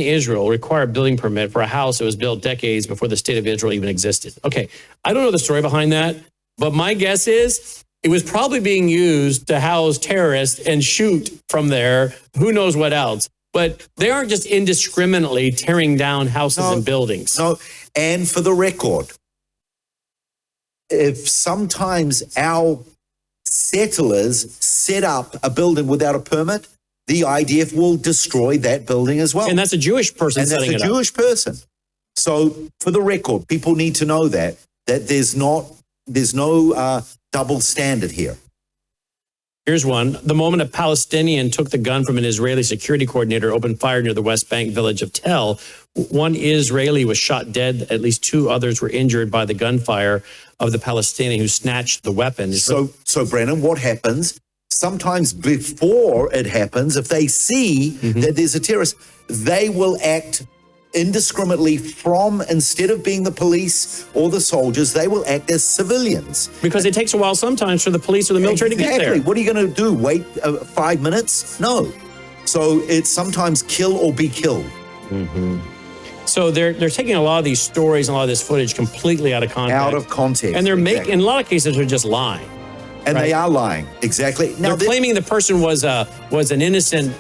Israel require a building permit for a house that was built decades before the state of Israel even existed? Okay, I don't know the story behind that, but my guess is it was probably being used to house terrorists and shoot from there. Who knows what else? But they aren't just indiscriminately tearing down houses and buildings. No, and for the record, if sometimes our settlers set up a building without a permit, the IDF will destroy that building as well. And that's a Jewish person setting it up. And that's a Jewish person. So for the record, people need to know that there's no double standard here. Here's one. The moment a Palestinian took the gun from an Israeli security coordinator, opened fire near the West Bank village of Tel. One Israeli was shot dead. At least 2 others were injured by the gunfire of the Palestinian who snatched the weapon. So Brennan, what happens? Sometimes before it happens, if they see that there's a terrorist, they will act indiscriminately instead of being the police or the soldiers, they will act as civilians. Because it takes a while sometimes for the police or the military to get there. What are you going to do? Wait 5 minutes? No. So it's sometimes kill or be killed. So they're taking a lot of these stories and a lot of this footage completely out of context. Out of context. And they're making, in a lot of cases, they're just lying. And they are lying. Exactly. Now, they're claiming the person was an innocent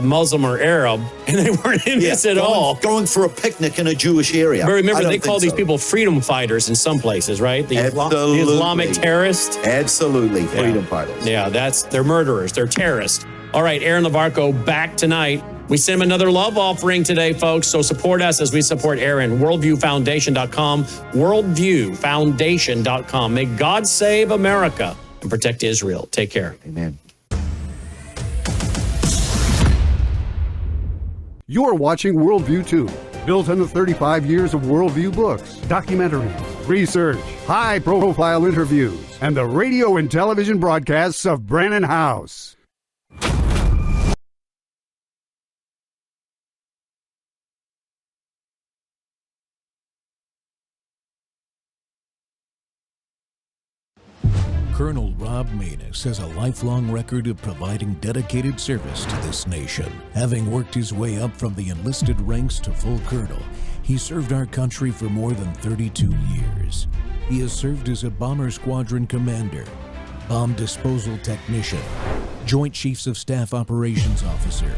Muslim or Arab, and they weren't innocent at all. Going for a picnic in a Jewish area. But remember, they call these people freedom fighters in some places, right? The Islamic terrorists. Absolutely. Freedom fighters. Yeah, they're murderers. They're terrorists. All right, Aaron LaVarco back tonight. We sent him another love offering today, folks. So support us as we support Aaron. WorldviewFoundation.com. WorldviewFoundation.com. May God save America and protect Israel. Take care. Amen. You're watching Worldview 2, built on the 35 years of Worldview books, documentaries, research, high-profile interviews, and the radio and television broadcasts of Brannon House. Colonel Rob Maness has a lifelong record of providing dedicated service to this nation. Having worked his way up from the enlisted ranks to full colonel, he served our country for more than 32 years. He has served as a bomber squadron commander, bomb disposal technician, Joint Chiefs of Staff Operations Officer,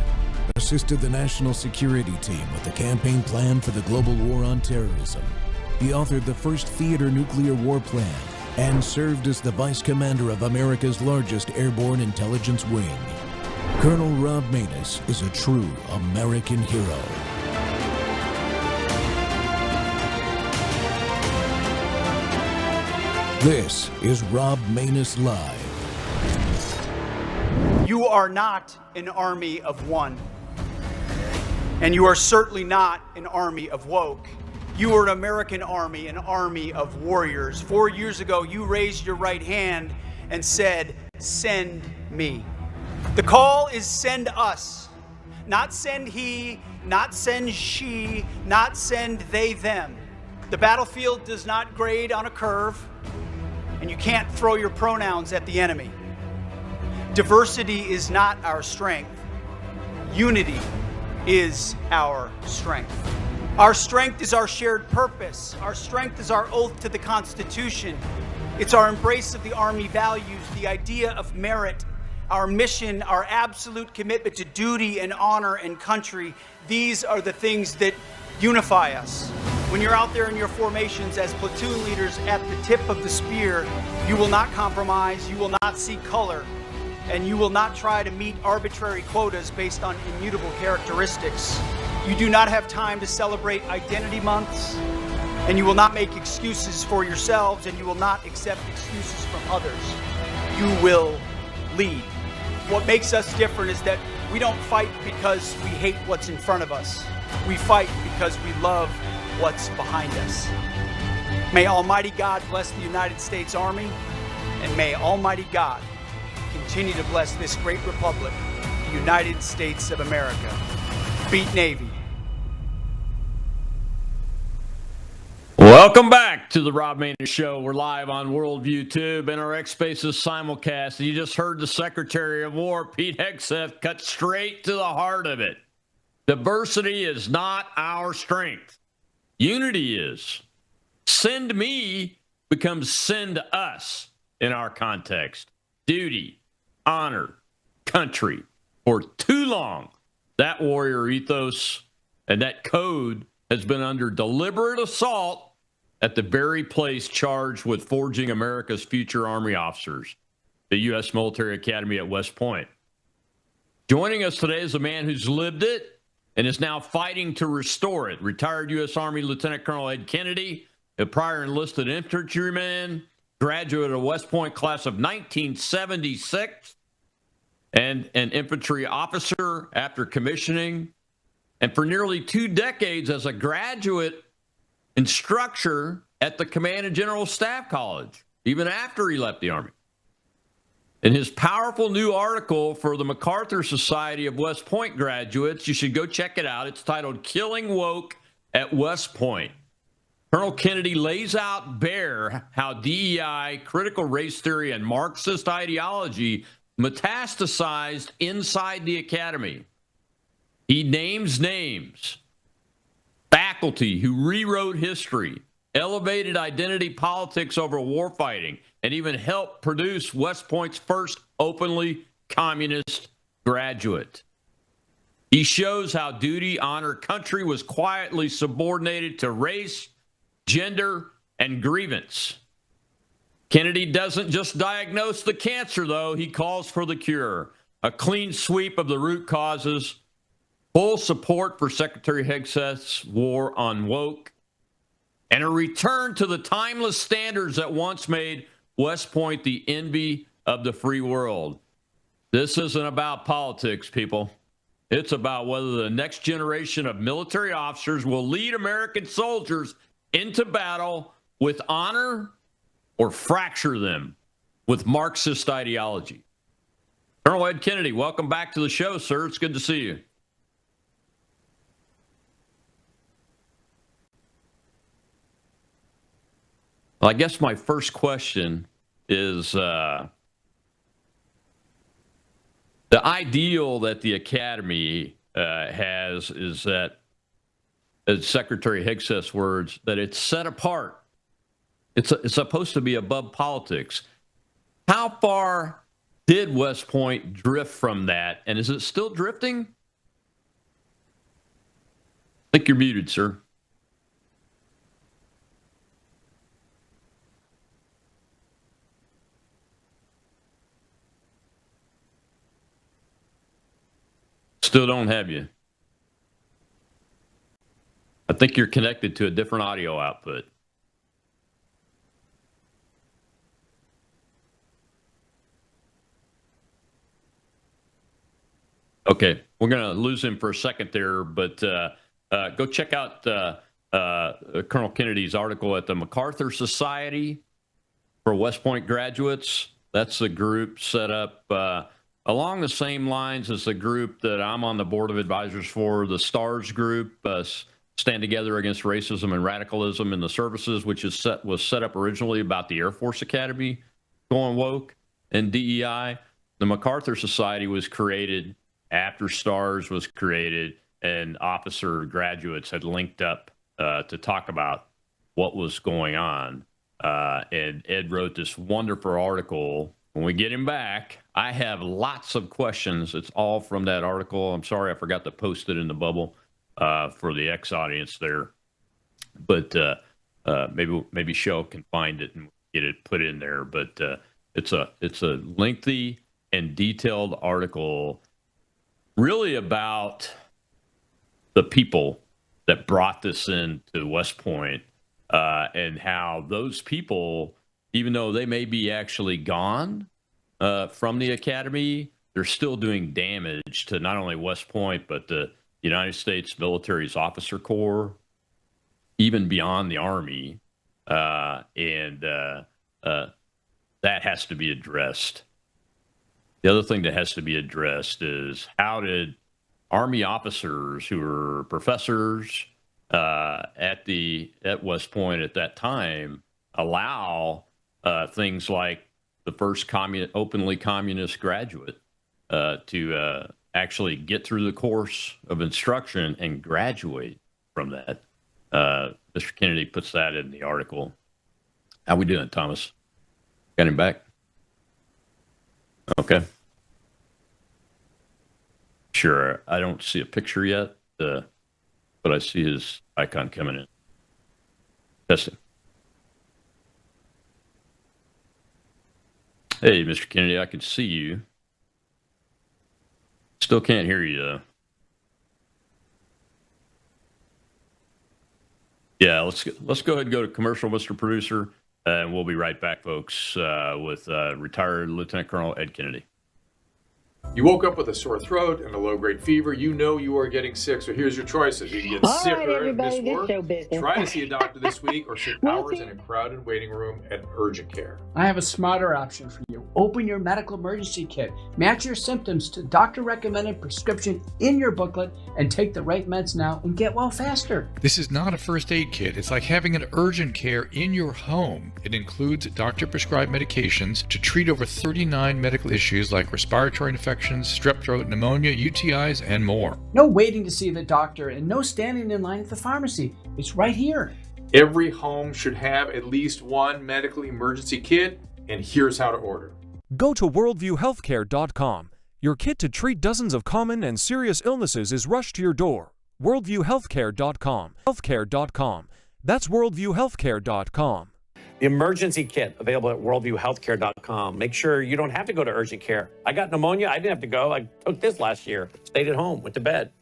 assisted the National Security Team with the campaign plan for the global war on terrorism. He authored the first theater nuclear war plan, and served as the Vice Commander of America's largest airborne intelligence wing. Colonel Rob Maness is a true American hero. This is Rob Maness Live. You are not an army of one, and you are certainly not an army of woke. You are an American army, an army of warriors. 4 years ago, you raised your right hand and said, "Send me." The call is send us, not send he, not send she, not send they, them. The battlefield does not grade on a curve, and you can't throw your pronouns at the enemy. Diversity is not our strength. Unity is our strength. Our strength is our shared purpose. Our strength is our oath to the Constitution. It's our embrace of the Army values, the idea of merit, our mission, our absolute commitment to duty and honor and country. These are the things that unify us. When you're out there in your formations as platoon leaders at the tip of the spear, you will not compromise, you will not see color, and you will not try to meet arbitrary quotas based on immutable characteristics. You do not have time to celebrate identity months, and you will not make excuses for yourselves, and you will not accept excuses from others. You will lead. What makes us different is that we don't fight because we hate what's in front of us. We fight because we love what's behind us. May Almighty God bless the United States Army, and may Almighty God continue to bless this great republic, the United States of America. Beat Navy. Welcome back to the Rob Maness Show. We're live on Worldview Tube and our X Spaces simulcast. You just heard the Secretary of War, Pete Hegseth, cut straight to the heart of it. Diversity is not our strength. Unity is. Send me becomes send us in our context. Duty, honor, country. For too long, that warrior ethos and that code has been under deliberate assault at the very place charged with forging America's future Army officers, the U.S. Military Academy at West Point. Joining us today is a man who's lived it and is now fighting to restore it. Retired U.S. Army Lieutenant Colonel Ed Kennedy, a prior enlisted infantryman, graduate of West Point class of 1976, and an infantry officer after commissioning, and for nearly 2 decades as a graduate instructor at the Command and General Staff College, even after he left the Army. In his powerful new article for the MacArthur Society of West Point graduates, you should go check it out. It's titled Killing Woke at West Point. Colonel Kennedy lays out bare how DEI, critical race theory, and Marxist ideology metastasized inside the academy. He names names, faculty who rewrote history, elevated identity politics over warfighting, and even helped produce West Point's first openly communist graduate. He shows how duty, honor, country was quietly subordinated to race, gender, and grievance. Kennedy doesn't just diagnose the cancer, though. He calls for the cure, a clean sweep of the root causes, full support for Secretary Hegseth's war on woke, and a return to the timeless standards that once made West Point the envy of the free world. This isn't about politics, people. It's about whether the next generation of military officers will lead American soldiers into battle with honor or fracture them with Marxist ideology. Colonel Ed Kennedy, welcome back to the show, sir. It's good to see you. Well, I guess my first question is the ideal that the Academy has is that, as Secretary Hegseth's words, that it's set apart. It's supposed to be above politics. How far did West Point drift from that, and is it still drifting? I think you're muted, sir. Still don't have you. I think you're connected to a different audio output. Okay, we're going to lose him for a second there, but go check out Colonel Kennedy's article at the MacArthur Society for West Point graduates. That's a group set up along the same lines as the group that I'm on the board of advisors for, the STARS group, Stand Together Against Racism and Radicalism in the Services, which was set up originally about the Air Force Academy going woke and DEI. The MacArthur Society was created after STARS was created, and officer graduates had linked up to talk about what was going on. And Ed wrote this wonderful article. When we get him back, I have lots of questions. It's all from that article. I'm sorry I forgot to post it in the bubble for the X audience there. But maybe Shell can find it and get it put in there. But it's a lengthy and detailed article really about the people that brought this into West Point and how those people, even though they may be actually gone from the academy, they're still doing damage to not only West Point, but the United States military's officer corps, even beyond the Army. And that has to be addressed. The other thing that has to be addressed is how did Army officers who were professors at West Point at that time allow things like the first openly communist graduate to actually get through the course of instruction and graduate from that. Mr. Kennedy puts that in the article. How we doing, Thomas? Got him back? Okay. Sure. I don't see a picture yet, but I see his icon coming in. Testing. Hey, Mr. Kennedy, I can see you. Still can't hear you, though. Yeah, let's go ahead and go to commercial, Mr. Producer, and we'll be right back, folks, with retired Lieutenant Colonel Ed Kennedy. You woke up with a sore throat and a low-grade fever. You know you are getting sick, so here's your choices. You can get sicker and miss work, try to see a doctor this week, or sit hours in a crowded waiting room at urgent care. I have a smarter option for you. Open your medical emergency kit. Match your symptoms to doctor-recommended prescription in your booklet and take the right meds now and get well faster. This is not a first aid kit. It's like having an urgent care in your home. It includes doctor-prescribed medications to treat over 39 medical issues like respiratory infections, strep throat, pneumonia, UTIs, and more. No waiting to see the doctor and no standing in line at the pharmacy. It's right here. Every home should have at least one medical emergency kit, and here's how to order. Go to worldviewhealthcare.com. Your kit to treat dozens of common and serious illnesses is rushed to your door. worldviewhealthcare.com. Healthcare.com. That's worldviewhealthcare.com. The emergency kit available at worldviewhealthcare.com. Make sure you don't have to go to urgent care. I got pneumonia. I didn't have to go. I took this last year. Stayed at home. Went to bed.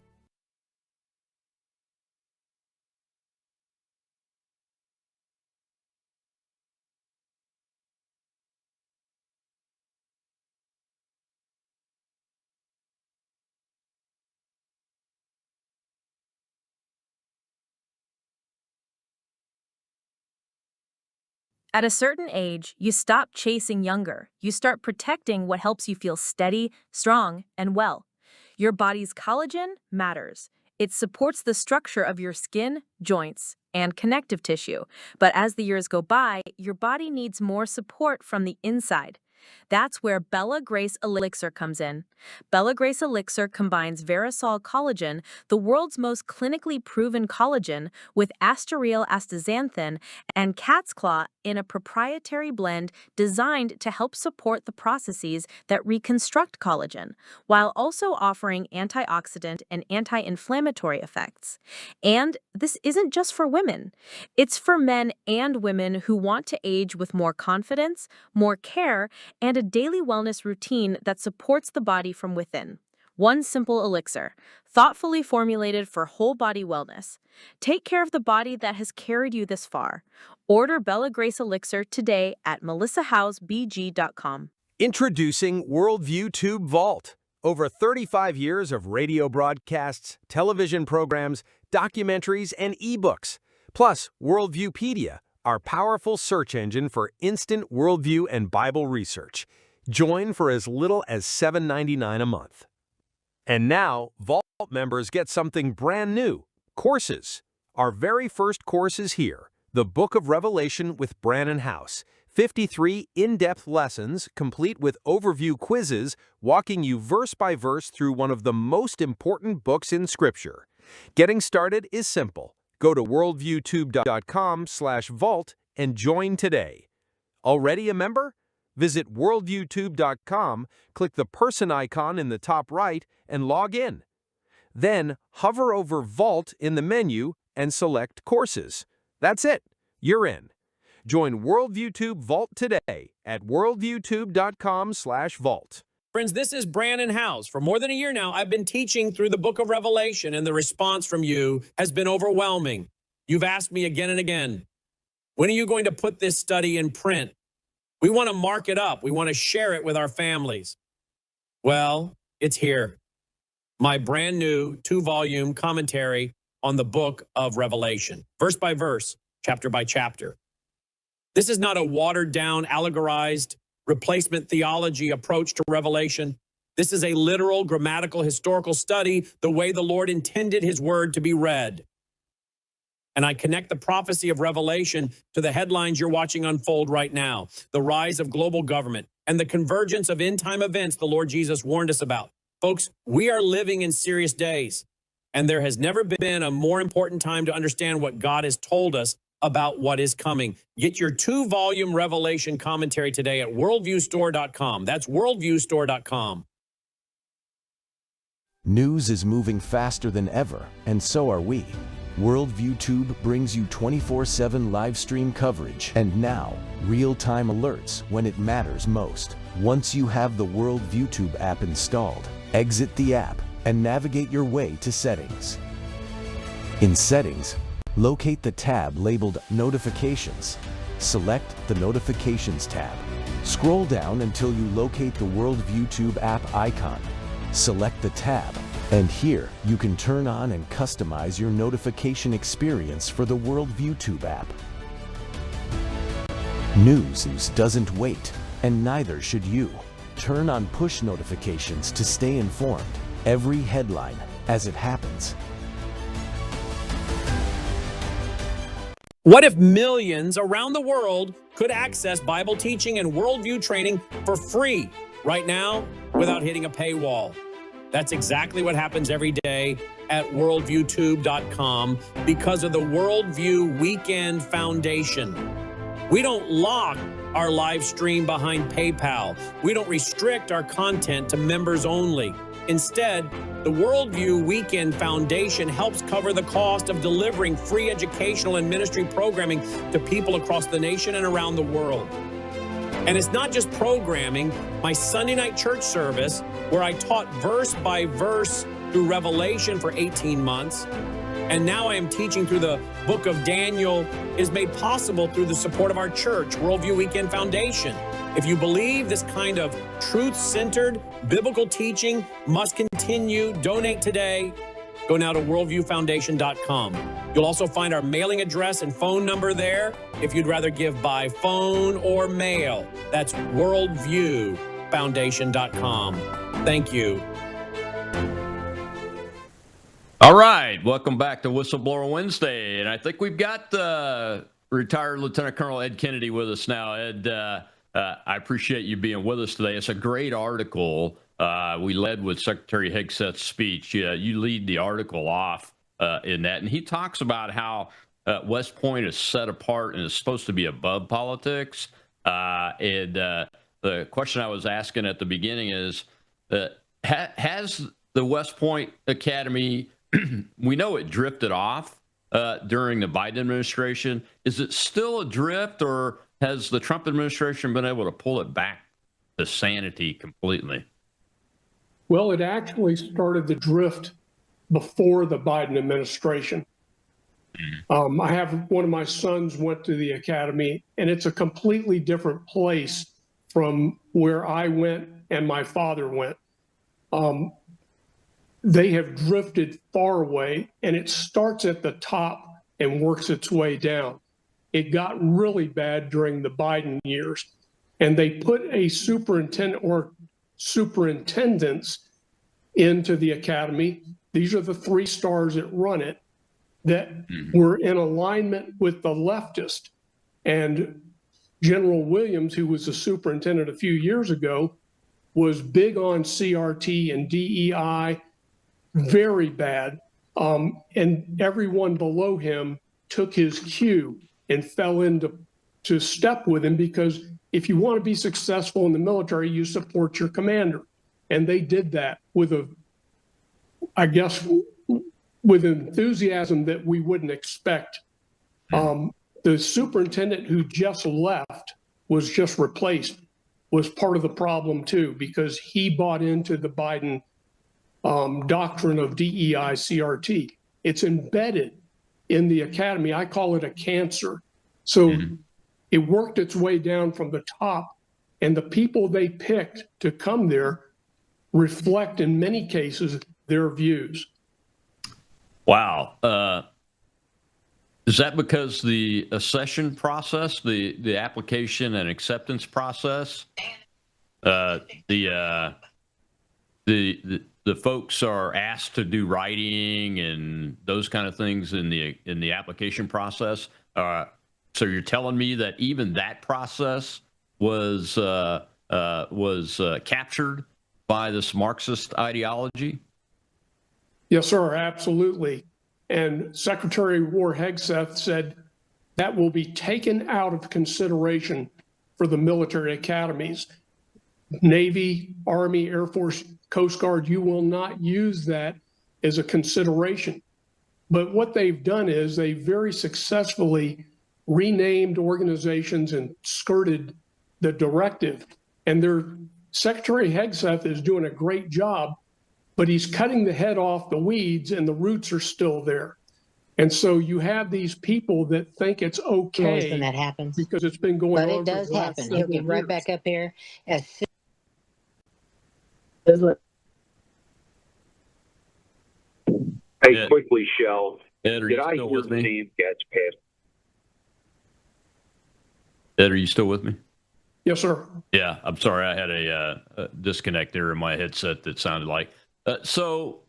At a certain age, you stop chasing younger. You start protecting what helps you feel steady, strong, and well. Your body's collagen matters. It supports the structure of your skin, joints, and connective tissue. But as the years go by, your body needs more support from the inside. That's where Bella Grace Elixir comes in. Bella Grace Elixir combines Verisol collagen, the world's most clinically proven collagen, with asteryl astaxanthin and cat's claw in a proprietary blend designed to help support the processes that reconstruct collagen, while also offering antioxidant and anti-inflammatory effects. And this isn't just for women. It's for men and women who want to age with more confidence, more care, and a daily wellness routine that supports the body from within. One simple elixir, thoughtfully formulated for whole body wellness. Take care of the body that has carried you this far. Order Bella Grace Elixir today at melissahousebg.com. Introducing Worldview Tube Vault. Over 35 years of radio broadcasts, television programs, documentaries, and ebooks. Plus Worldviewpedia, our powerful search engine for instant worldview and Bible research. Join for as little as $7.99 a month. And now, Vault members get something brand new, courses. Our very first course is here, the Book of Revelation with Brannon House. 53 in-depth lessons, complete with overview quizzes, walking you verse by verse through one of the most important books in Scripture. Getting started is simple. Go to worldviewtube.com/vault and join today. Already a member? Visit worldviewtube.com, click the person icon in the top right, and log in. Then hover over Vault in the menu and select Courses. That's it. You're in. Join WorldviewTube Vault today at worldviewtube.com/vault. Friends, this is Brannon House. For more than a year now, I've been teaching through the book of Revelation, and the response from you has been overwhelming. You've asked me again and again, when are you going to put this study in print? We want to mark it up. We want to share it with our families. Well, it's here. My brand new 2-volume commentary on the book of Revelation, verse by verse, chapter by chapter. This is not a watered-down, allegorized, replacement theology approach to Revelation. This is a literal, grammatical, historical study, the way the Lord intended his word to be read. And I connect the prophecy of Revelation to the headlines you're watching unfold right now, the rise of global government and the convergence of end-time events the Lord Jesus warned us about. Folks, we are living in serious days, and there has never been a more important time to understand what God has told us about what is coming. Get your 2-volume Revelation commentary today at worldviewstore.com. That's worldviewstore.com. News is moving faster than ever, and so are we. Worldview Tube brings you 24/7 live stream coverage and now real-time alerts when it matters most. Once you have the Worldview Tube app installed, exit the app and navigate your way to Settings. In Settings, locate the tab labeled Notifications. Select the Notifications tab. Scroll down until you locate the Worldview Tube app icon. Select the tab, and here you can turn on and customize your notification experience for the Worldview Tube app. News doesn't wait, and neither should you. Turn on push notifications to stay informed. Every headline as it happens. What if millions around the world could access Bible teaching and worldview training for free right now without hitting a paywall? That's exactly what happens every day at worldviewtube.com because of the Worldview Weekend Foundation. We don't lock our live stream behind PayPal. We don't restrict our content to members only. Instead, the Worldview Weekend Foundation helps cover the cost of delivering free educational and ministry programming to people across the nation and around the world. And it's not just programming. My Sunday night church service, where I taught verse by verse through Revelation for 18 months, and now I am teaching through the book of Daniel, is made possible through the support of our church, Worldview Weekend Foundation. If you believe this kind of truth-centered biblical teaching must continue, donate today. Go now to worldviewfoundation.com. You'll also find our mailing address and phone number there if you'd rather give by phone or mail. That's worldviewfoundation.com. Thank you. All right, welcome back to Whistleblower Wednesday, and I think we've got retired Lieutenant Colonel Ed Kennedy with us now. Ed, I appreciate you being with us today. It's a great article. We led with Secretary Hegseth's speech. You lead the article off in that, and he talks about how West Point is set apart and is supposed to be above politics. And the question I was asking at the beginning is, has the West Point Academy, we know it drifted off during the Biden administration. Is it still adrift, or has the Trump administration been able to pull it back to sanity completely? Well, it actually started the drift before the Biden administration. I have one of my sons went to the academy, and it's a completely different place from where I went and my father went. They have drifted far away, and it starts at the top and works its way down. It got really bad during the Biden years, and they put a superintendent or superintendents into the academy. These are the 3 stars that run it that were in alignment with the leftist. And General Williams, who was the superintendent a few years ago, was big on CRT and DEI, very bad. And everyone below him took his cue and fell into step with him, because if you want to be successful in the military, you support your commander. And they did that with with enthusiasm that we wouldn't expect. The superintendent who just left, was just replaced, was part of the problem too, because he bought into the Biden doctrine of DEI CRT. It's embedded in the academy. I call it a cancer. So it worked its way down from the top, and the people they picked to come there reflect in many cases their views. Wow. Is that because the accession process, the application and acceptance process, the folks are asked to do writing and those kind of things in the application process? So you're telling me that even that process was captured by this Marxist ideology? Yes, sir, absolutely. And Secretary of War Hegseth said that will be taken out of consideration for the military academies. Navy, Army, Air Force, Coast Guard, you will not use that as a consideration. But what they've done is they very successfully renamed organizations and skirted the directive. And their Secretary Hegseth is doing a great job, but he's cutting the head off the weeds and the roots are still there. And so you have these people that think it's okay when that happens, because it's been going but on. it does for the last happen. He'll get right years. back up here as soon. Hey, Ed, quickly, Shell. Ed, are Did you I still hear with me? Steve gets past? Ed, are you still with me? Yes, sir. Yeah, I'm sorry. I had a disconnect there in my headset that sounded like. So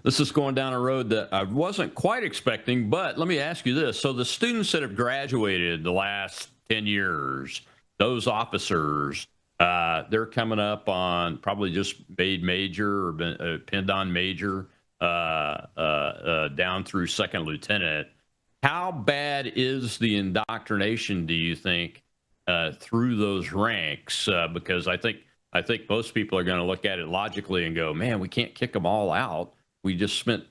this is going down a road that I wasn't quite expecting, but let me ask you this. So the students that have graduated the last 10 years, those officers, they're coming up on probably just made major or pinned on major down through second lieutenant. How bad is the indoctrination, do you think, through those ranks? Because I think most people are going to look at it logically and go, man, we can't kick them all out. We just spent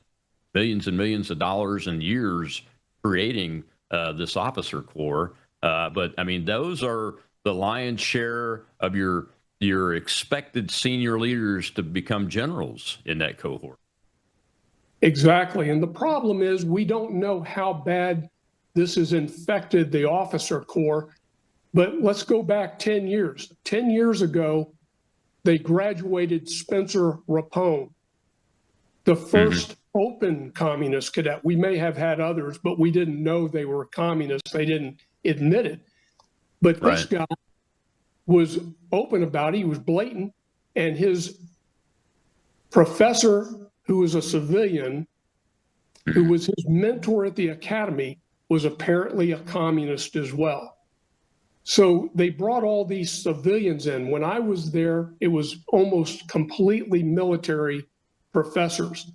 millions and millions of dollars and years creating this officer corps. But I mean, those are the lion's share of your expected senior leaders to become generals in that cohort. Exactly. And the problem is we don't know how bad this has infected the officer corps. But let's go back 10 years. 10 years ago, they graduated Spencer Rapone, the first open communist cadet. We may have had others, but we didn't know they were communists. They didn't admit it. But this guy was open about it. He was blatant. And his professor, who was a civilian, who was his mentor at the academy, was apparently a communist as well. So they brought all these civilians in. When I was there, it was almost completely military professors.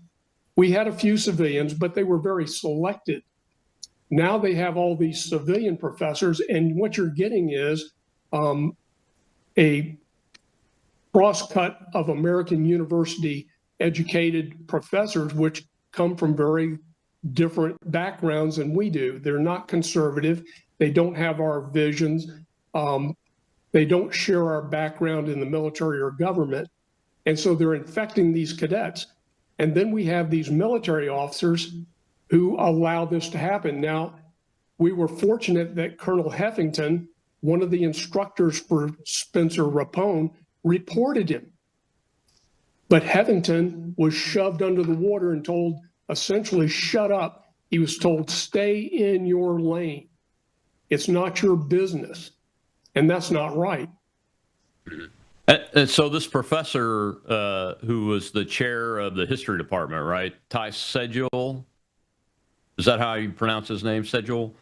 We had a few civilians, but they were very selected. Now they have all these civilian professors, and what you're getting is a cross-cut of American university educated professors, which come from very different backgrounds than we do. They're not conservative. They don't have our visions. They don't share our background in the military or government. And so they're infecting these cadets. And then we have these military officers who allow this to happen. Now, we were fortunate that Colonel Heffington, one of the instructors for Spencer Rapone, reported him. But Heffington was shoved under the water and told, essentially, shut up. He was told, stay in your lane. It's not your business. And that's not right. And so this professor, who was the chair of the history department, right, Ty Sedgwill, is that how you pronounce his name, Sedgwill?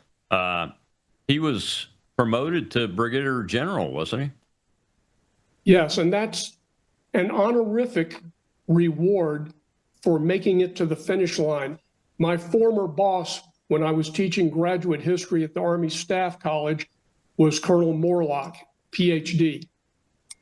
He was promoted to brigadier general, wasn't he? Yes, and that's an honorific reward for making it to the finish line. My former boss, when I was teaching graduate history at the Army Staff College, was Colonel Morlock, PhD.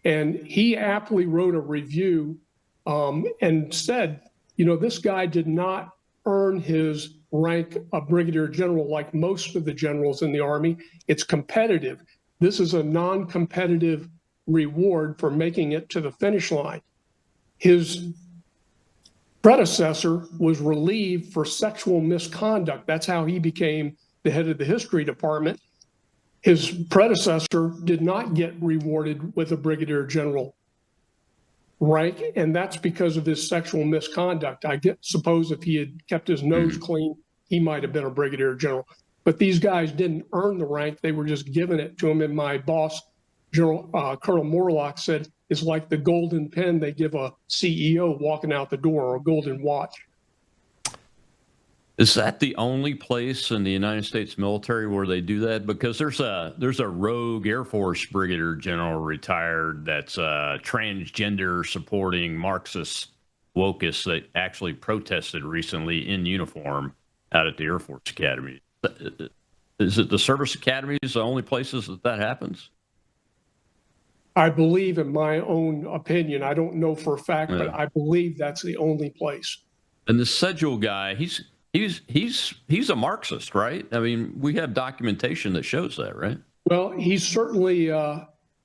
And he aptly wrote a review and said, you know, this guy did not earn his rank of brigadier general like most of the generals in the Army. It's competitive. This is a non-competitive reward for making it to the finish line. His predecessor was relieved for sexual misconduct. That's how he became the head of the history department. His predecessor did not get rewarded with a brigadier general rank, and that's because of his sexual misconduct. Suppose if he had kept his nose clean, he might have been a brigadier general. But these guys didn't earn the rank. They were just giving it to him. And my boss, Colonel Morlock, said it's like the golden pen they give a CEO walking out the door, or a golden watch. Is that the only place in the United States military where they do that? Because there's a rogue Air Force brigadier general retired that's transgender supporting Marxist wokists that actually protested recently in uniform out at the Air Force Academy. Is it the service academies the only places that happens? I believe, in my own opinion, I don't know for a fact, Yeah. but I believe that's the only place. And the Sedgwick guy, he's a Marxist, right? I mean, we have documentation that shows that, right? Well, he's certainly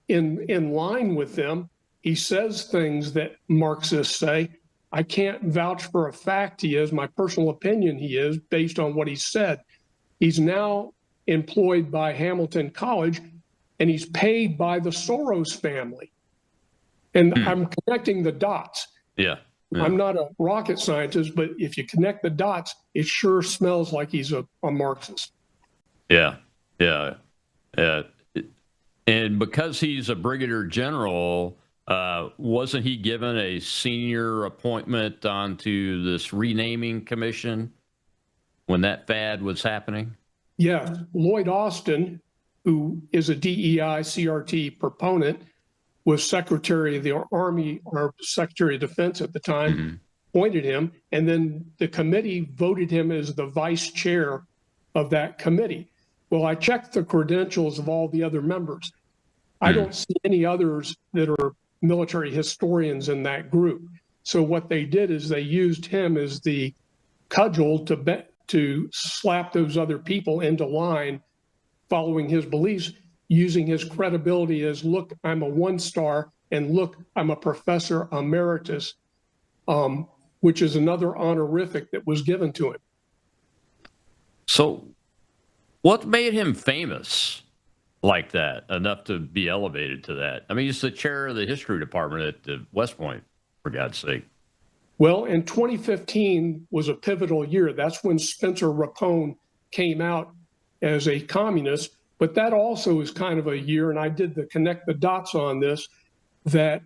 in line with them. He says things that Marxists say. I can't vouch for a fact he is. My personal opinion he is, based on what he said. He's now employed by Hamilton College, and he's paid by the Soros family. And I'm connecting the dots. Yeah. I'm not a rocket scientist, but if you connect the dots, it sure smells like he's a Marxist. Yeah. And because he's a brigadier general, wasn't he given a senior appointment onto this renaming commission when that fad was happening? Yeah, Lloyd Austin, who is a DEI CRT proponent, was Secretary of the Army or Secretary of Defense at the time, appointed him, and then the committee voted him as the vice chair of that committee. Well, I checked the credentials of all the other members. I don't see any others that are military historians in that group. So what they did is they used him as the cudgel to slap those other people into line following his beliefs, using his credibility as, look, I'm a one-star, and look, I'm a professor emeritus, which is another honorific that was given to him. So what made him famous like that, enough to be elevated to that? I mean, he's the chair of the history department at the West Point, for God's sake. Well, in 2015 was a pivotal year. That's when Spencer Rapone came out as a communist. But that also is kind of a year, and I did the connect the dots on this, that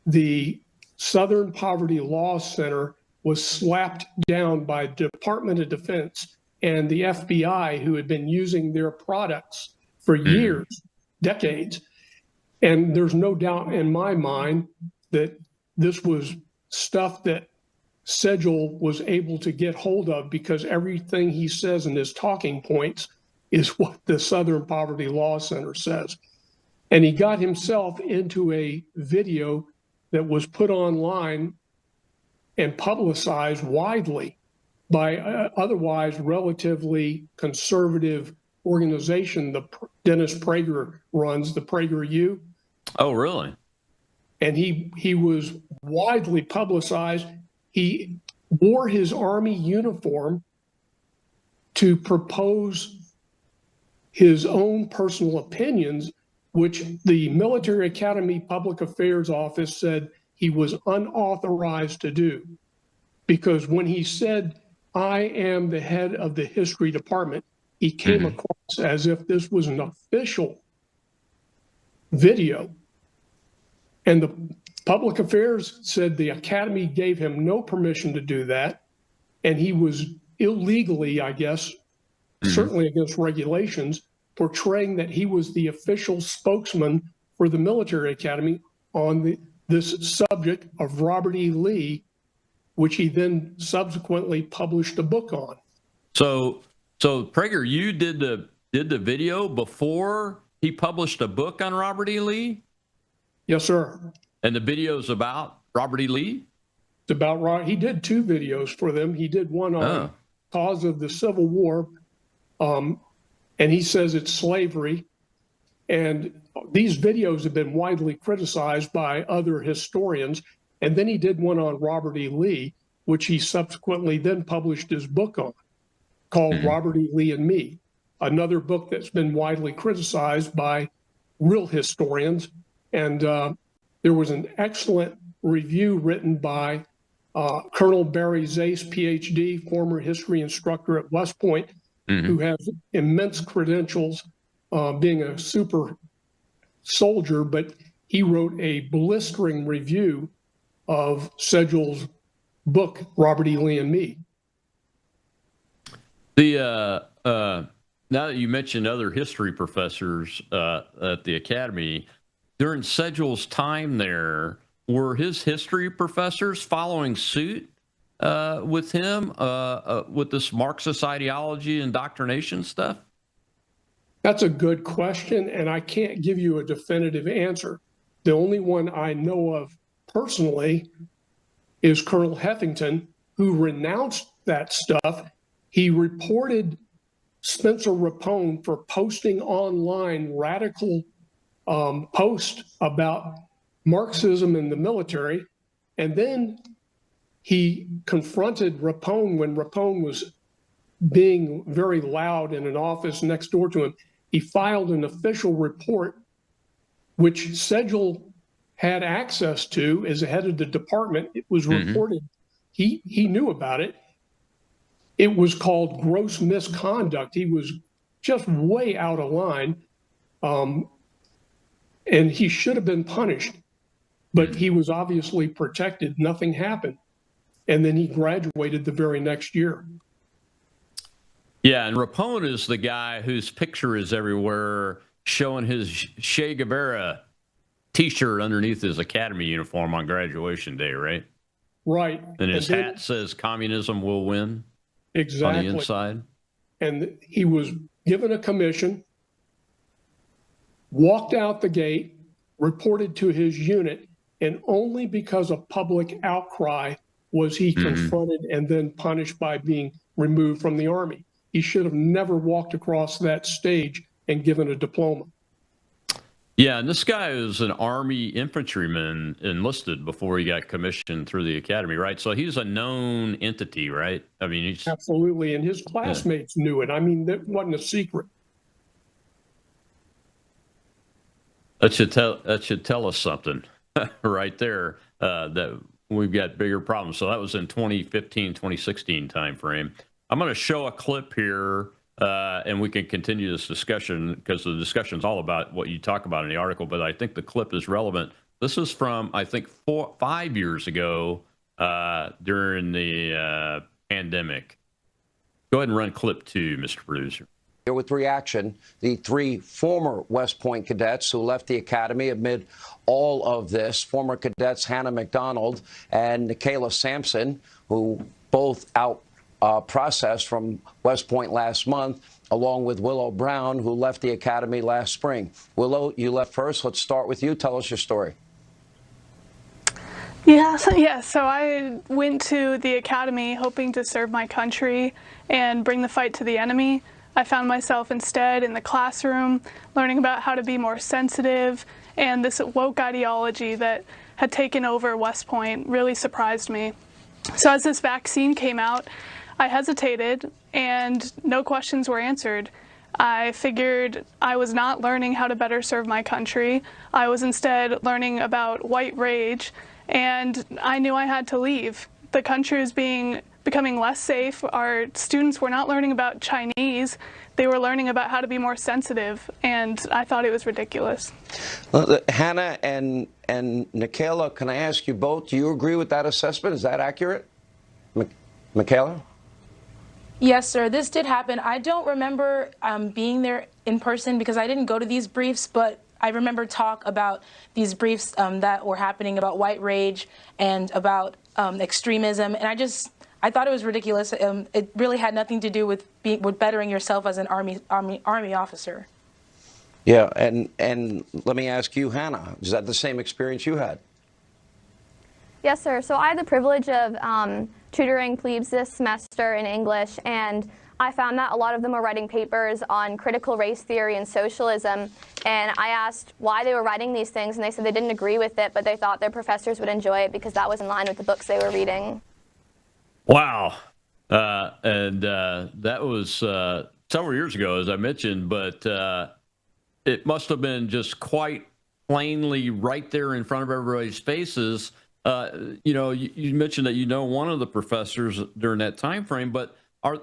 the Southern Poverty Law Center was slapped down by Department of Defense and the FBI, who had been using their products for years, decades. And there's no doubt in my mind that this was stuff that Sedgwick was able to get hold of, because everything he says in his talking points is what the Southern Poverty Law Center says. And he got himself into a video that was put online and publicized widely by otherwise relatively conservative organization the Dennis Prager runs, the PragerU. Oh, really? And he was widely publicized. He wore his Army uniform to propose his own personal opinions, which the Military Academy Public Affairs Office said he was unauthorized to do. Because when he said, I am the head of the history department, he came across as if this was an official video. And the Public Affairs said the Academy gave him no permission to do that. And he was illegally, I guess, certainly against regulations, portraying that he was the official spokesman for the military academy on this subject of Robert E. Lee, which he then subsequently published a book on. So Prager, you did the video before he published a book on Robert E. Lee? Yes, sir. And the video's about Robert E. Lee? It's about he did two videos for them. He did one on cause of the Civil War, and he says it's slavery. And these videos have been widely criticized by other historians. And then he did one on Robert E. Lee, which he subsequently then published his book on, called Robert E. Lee and Me, another book that's been widely criticized by real historians. And there was an excellent review written by Colonel Barry Zase, PhD, former history instructor at West Point, who has immense credentials, being a super soldier, but he wrote a blistering review of Sedgwick's book, Robert E. Lee and Me. Now that you mentioned other history professors at the academy, during Sedgell's time there, were his history professors following suit with him with this Marxist ideology and indoctrination stuff? That's a good question, and I can't give you a definitive answer. The only one I know of personally is Colonel Heffington, who renounced that stuff. He reported Spencer Rapone for posting online radical posts about Marxism in the military. And then he confronted Rapone when Rapone was being very loud in an office next door to him. He filed an official report, which Sedgell had access to as the head of the department. It was reported. He knew about it. It was called gross misconduct. He was just way out of line, and he should have been punished. But he was obviously protected. Nothing happened. And then he graduated the very next year. Yeah, and Rapone is the guy whose picture is everywhere showing his Che Guevara T-shirt underneath his academy uniform on graduation day, right? Right. And his hat says communism will win. Exactly. On the inside. And he was given a commission, walked out the gate, reported to his unit, and only because of public outcry was he confronted and then punished by being removed from the Army. He should have never walked across that stage and given a diploma. Yeah, and this guy is an Army infantryman enlisted before he got commissioned through the academy, right? So he's a known entity, right? I mean, he's absolutely, and his classmates knew it. I mean, that wasn't a secret. That should tell us something right there, that we've got bigger problems. So that was in 2015, 2016 timeframe. I'm going to show a clip here. And we can continue this discussion because the discussion is all about what you talk about in the article, but I think the clip is relevant. This is from, I think, 5 years ago during the pandemic. Go ahead and run clip 2, Mr. Producer. Here with reaction, the 3 former West Point cadets who left the academy amid all of this, former cadets Hannah McDonald and Nikayla Sampson, who both processed from West Point last month, along with Willow Brown, who left the academy last spring. Willow, you left first. Let's start with you. Tell us your story. So I went to the academy hoping to serve my country and bring the fight to the enemy. I found myself instead in the classroom learning about how to be more sensitive, and this woke ideology that had taken over West Point really surprised me. So as this vaccine came out, I hesitated and no questions were answered. I figured I was not learning how to better serve my country. I was instead learning about white rage, and I knew I had to leave. The country was becoming less safe. Our students were not learning about Chinese. They were learning about how to be more sensitive, and I thought it was ridiculous. Hannah and Nikayla, can I ask you both, do you agree with that assessment? Is that accurate? Nikayla? Yes, sir. This did happen. I don't remember being there in person because I didn't go to these briefs, but I remember talk about these briefs that were happening about white rage and about extremism, and I thought it was ridiculous. It really had nothing to do with bettering yourself as an army officer. Yeah, and let me ask you, Hannah, is that the same experience you had? Yes, sir. So I had the privilege of tutoring plebes this semester in English, and I found that a lot of them were writing papers on critical race theory and socialism, and I asked why they were writing these things, and they said they didn't agree with it, but they thought their professors would enjoy it because that was in line with the books they were reading. Wow. That was several years ago, as I mentioned, but it must have been just quite plainly right there in front of everybody's faces. You mentioned that one of the professors during that time frame, but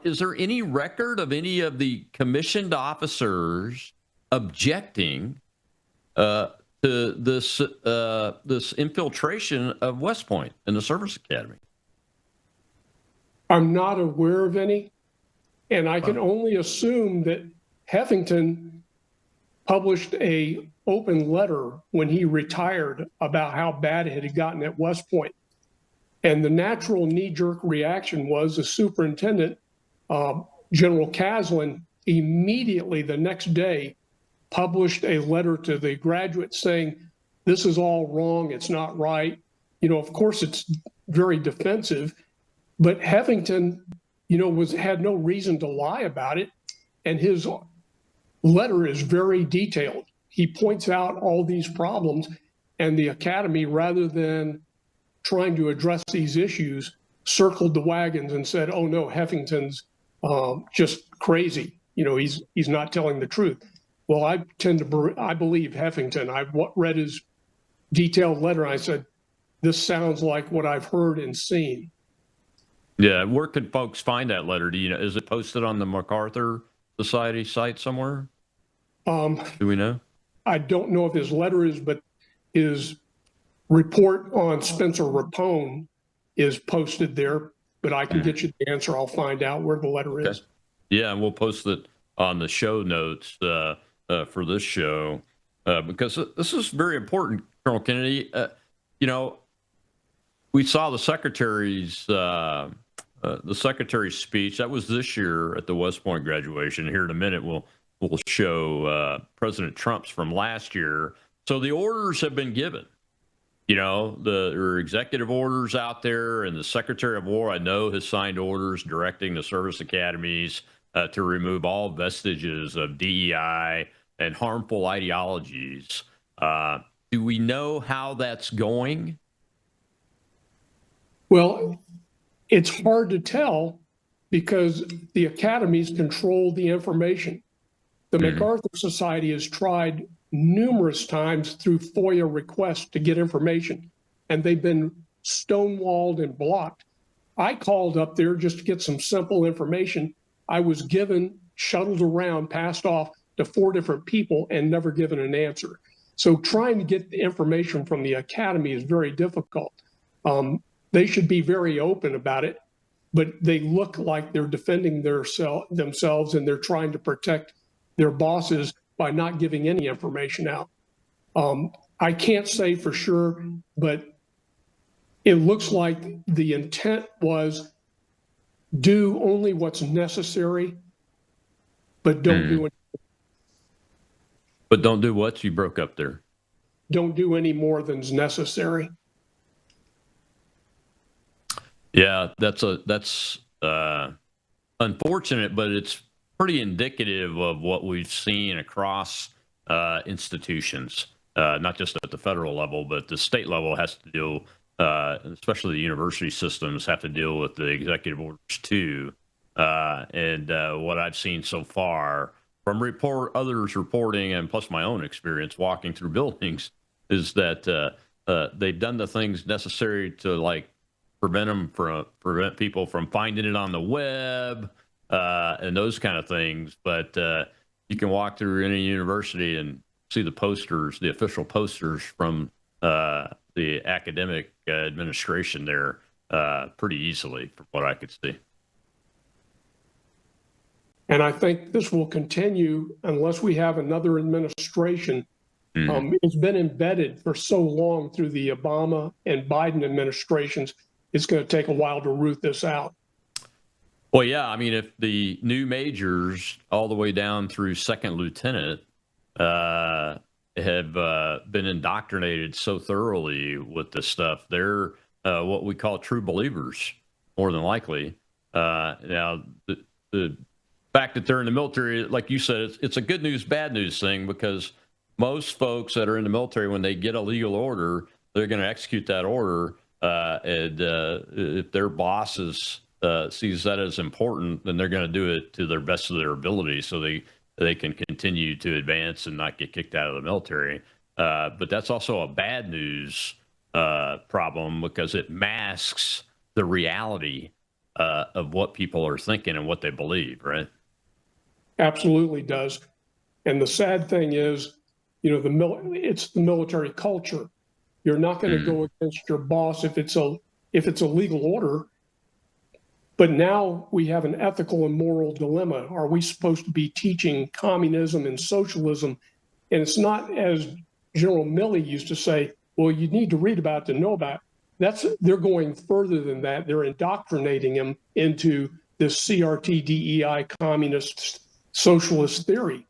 is there any record of any of the commissioned officers objecting to this infiltration of West Point in the Service Academy? I'm not aware of any. And I can only assume that Heffington published a open letter when he retired about how bad it had gotten at West Point. And the natural knee-jerk reaction was the superintendent, General Caslin, immediately the next day published a letter to the graduates saying, this is all wrong, it's not right. You know, of course, it's very defensive, but Heffington, you know, had no reason to lie about it. And his letter is very detailed. He points out all these problems, and the Academy, rather than trying to address these issues, circled the wagons and said, oh no, Heffington's just crazy. You know, he's not telling the truth. Well, I believe Heffington. I've read his detailed letter. I said, this sounds like what I've heard and seen. Yeah, where could folks find that letter? Do you know? Is it posted on the MacArthur Society site somewhere? Do we know? I don't know if his letter is, but his report on Spencer Rapone is posted there. But I can get you the answer. I'll find out where the letter is. Yeah, and we'll post it on the show notes for this show because this is very important, Colonel Kennedy. You know, we saw the secretary's speech. That was this year at the West Point graduation. Here in a minute, we'll show President Trump's from last year. So the orders have been given. You know, there are executive orders out there, and the Secretary of War, I know, has signed orders directing the service academies to remove all vestiges of DEI and harmful ideologies. Do we know how that's going? Well, it's hard to tell because the academies control the information. The MacArthur Society has tried numerous times through FOIA requests to get information, and they've been stonewalled and blocked. I called up there just to get some simple information. I was given, shuttled around, passed off to 4 different people and never given an answer. So trying to get the information from the academy is very difficult. They should be very open about it, but they look like they're defending themselves and they're trying to protect their bosses by not giving any information out. I can't say for sure, but it looks like the intent was do only what's necessary, but don't do it. But don't do what? You broke up there. Don't do any more than's necessary. Yeah, that's unfortunate, but it's pretty indicative of what we've seen across institutions, not just at the federal level, but the state level has to deal, especially the university systems have to deal with the executive orders too. And what I've seen so far from others reporting, and plus my own experience walking through buildings, is that they've done the things necessary to like prevent people from finding it on the web. And those kind of things. But you can walk through any university and see the posters, the official posters from the academic administration there pretty easily, from what I could see. And I think this will continue unless we have another administration. It's been embedded for so long through the Obama and Biden administrations. It's going to take a while to root this out. Well, yeah, I mean, if the new majors all the way down through second lieutenant have been indoctrinated so thoroughly with this stuff, they're what we call true believers, more than likely. Now, the fact that they're in the military, like you said, it's a good news, bad news thing, because most folks that are in the military, when they get a legal order, they're going to execute that order. And if their bosses sees that as important, then they're going to do it to their best of their ability so they can continue to advance and not get kicked out of the military. But that's also a bad news problem because it masks the reality of what people are thinking and what they believe, right? Absolutely does. And the sad thing is, you know, it's the military culture. You're not going to go against your boss if it's a legal order. But now we have an ethical and moral dilemma. Are we supposed to be teaching communism and socialism? And it's not, as General Milley used to say, well, you need to read about it to know about it. They're going further than that. They're indoctrinating him into this CRT, DEI, communist, socialist theory,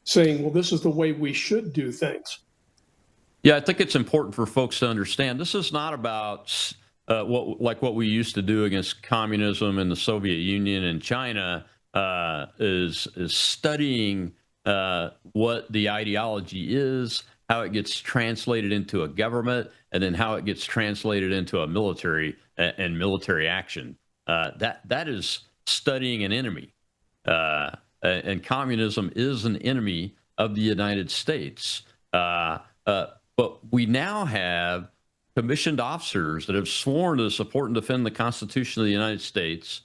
saying, well, this is the way we should do things. Yeah, I think it's important for folks to understand this is not about what we used to do against communism in the Soviet Union and China is studying what the ideology is, how it gets translated into a government, and then how it gets translated into a military and military action. That is studying an enemy, and communism is an enemy of the United States. But we now have commissioned officers that have sworn to support and defend the Constitution of the United States,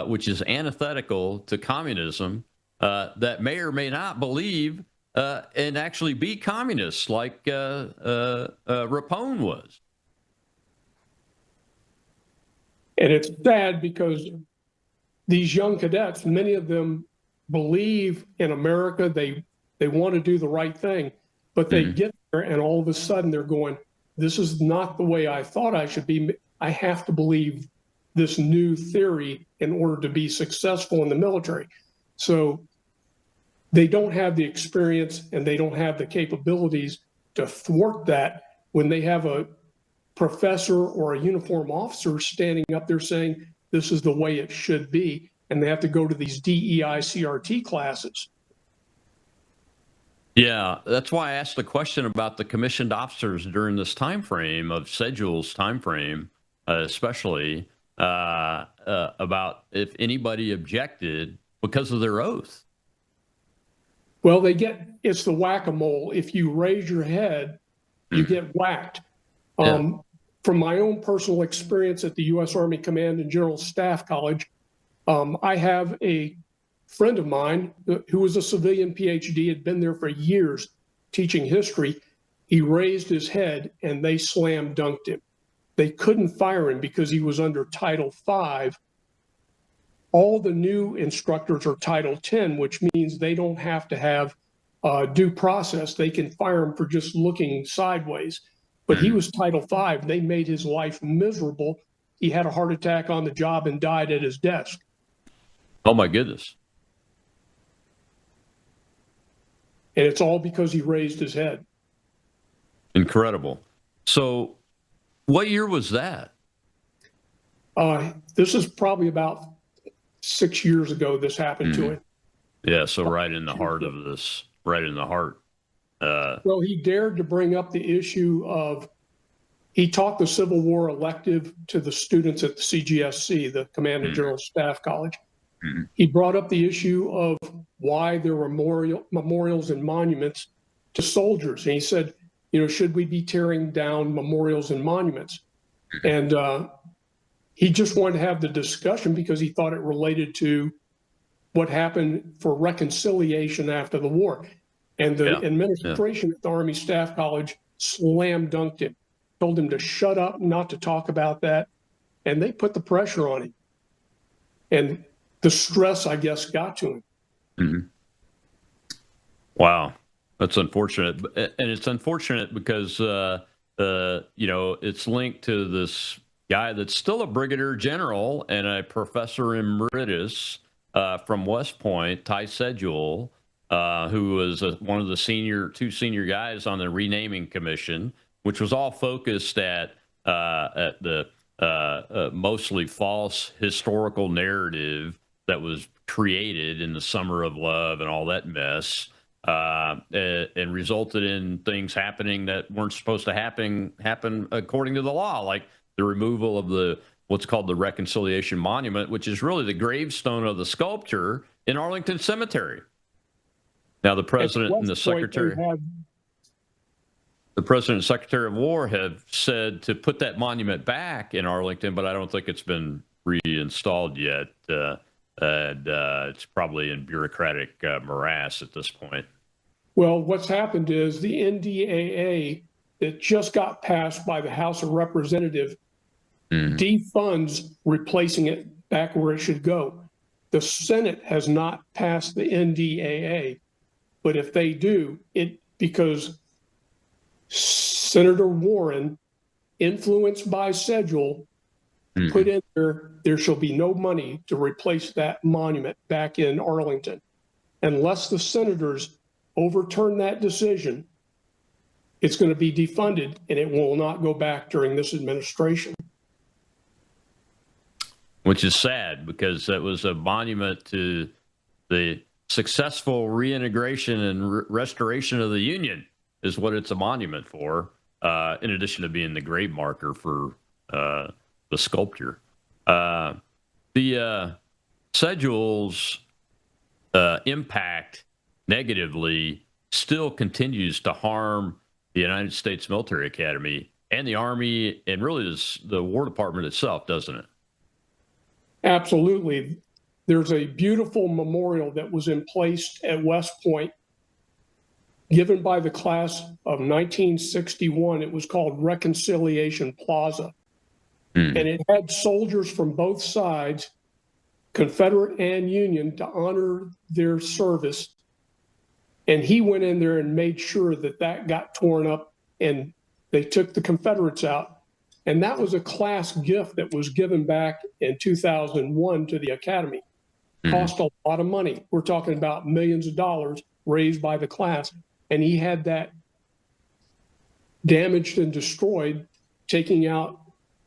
which is antithetical to communism, that may or may not believe and actually be communists like Rapone was. And it's sad because these young cadets, many of them believe in America. They want to do the right thing, but they get there and all of a sudden they're going, this is not the way I thought I should be. I have to believe this new theory in order to be successful in the military. So they don't have the experience and they don't have the capabilities to thwart that when they have a professor or a uniform officer standing up there saying, this is the way it should be. And they have to go to these DEI CRT classes. Yeah, that's why I asked the question about the commissioned officers during this time frame of Sedgwick's time frame, especially about if anybody objected because of their oath. Well, it's the whack-a-mole. If you raise your head, you get whacked. From my own personal experience at the U.S. Army Command and General Staff College, I have a friend of mine who was a civilian PhD, had been there for years teaching history. He raised his head and they slam dunked him. They couldn't fire him because he was under Title V. All the new instructors are Title X, which means they don't have to have due process. They can fire him for just looking sideways. But he was Title V. They made his life miserable. He had a heart attack on the job and died at his desk. Oh, my goodness. And it's all because he raised his head. Incredible. So what year was that? This is probably about 6 years ago this happened to him. Yeah, so right in the heart of this, right in the heart. Well, he dared to bring up the issue of, he taught the Civil War elective to the students at the CGSC, the Command and General Staff College. He brought up the issue of why there were memorials and monuments to soldiers. And he said, should we be tearing down memorials and monuments? And he just wanted to have the discussion because he thought it related to what happened for reconciliation after the war. And the administration at the Army Staff College slam dunked him, told him to shut up, not to talk about that. And they put the pressure on him. And the stress, I guess, got to him. Wow. That's unfortunate. And it's unfortunate because, it's linked to this guy that's still a brigadier general and a professor emeritus from West Point, Ty Sedgwick, who was one of the two senior guys on the renaming commission, which was all focused at the mostly false historical narrative that was created in the Summer of Love and all that mess, and resulted in things happening that weren't supposed to happen according to the law, like the removal of what's called the Reconciliation Monument, which is really the gravestone of the sculpture in Arlington Cemetery. Now, the president and the secretary of War have said to put that monument back in Arlington, but I don't think it's been reinstalled yet. And it's probably in bureaucratic morass at this point. Well, what's happened is the NDAA that just got passed by the House of Representatives defunds replacing it back where it should go. The Senate has not passed the NDAA, but if they do, because Senator Warren, influenced by Sedgwick, put in there shall be no money to replace that monument back in Arlington. Unless the senators overturn that decision, it's going to be defunded and it will not go back during this administration. Which is sad because that was a monument to the successful reintegration and restoration of the Union is what it's a monument for, in addition to being the grave marker for the sculpture. The Sedgwick's impact negatively still continues to harm the United States Military Academy and the Army and really the War Department itself, doesn't it? Absolutely. There's a beautiful memorial that was in place at West Point given by the class of 1961. It was called Reconciliation Plaza. And it had soldiers from both sides, Confederate and Union, to honor their service. And he went in there and made sure that that got torn up and they took the Confederates out. And that was a class gift that was given back in 2001 to the Academy. Cost a lot of money. We're talking about millions of dollars raised by the class. And he had that damaged and destroyed, taking out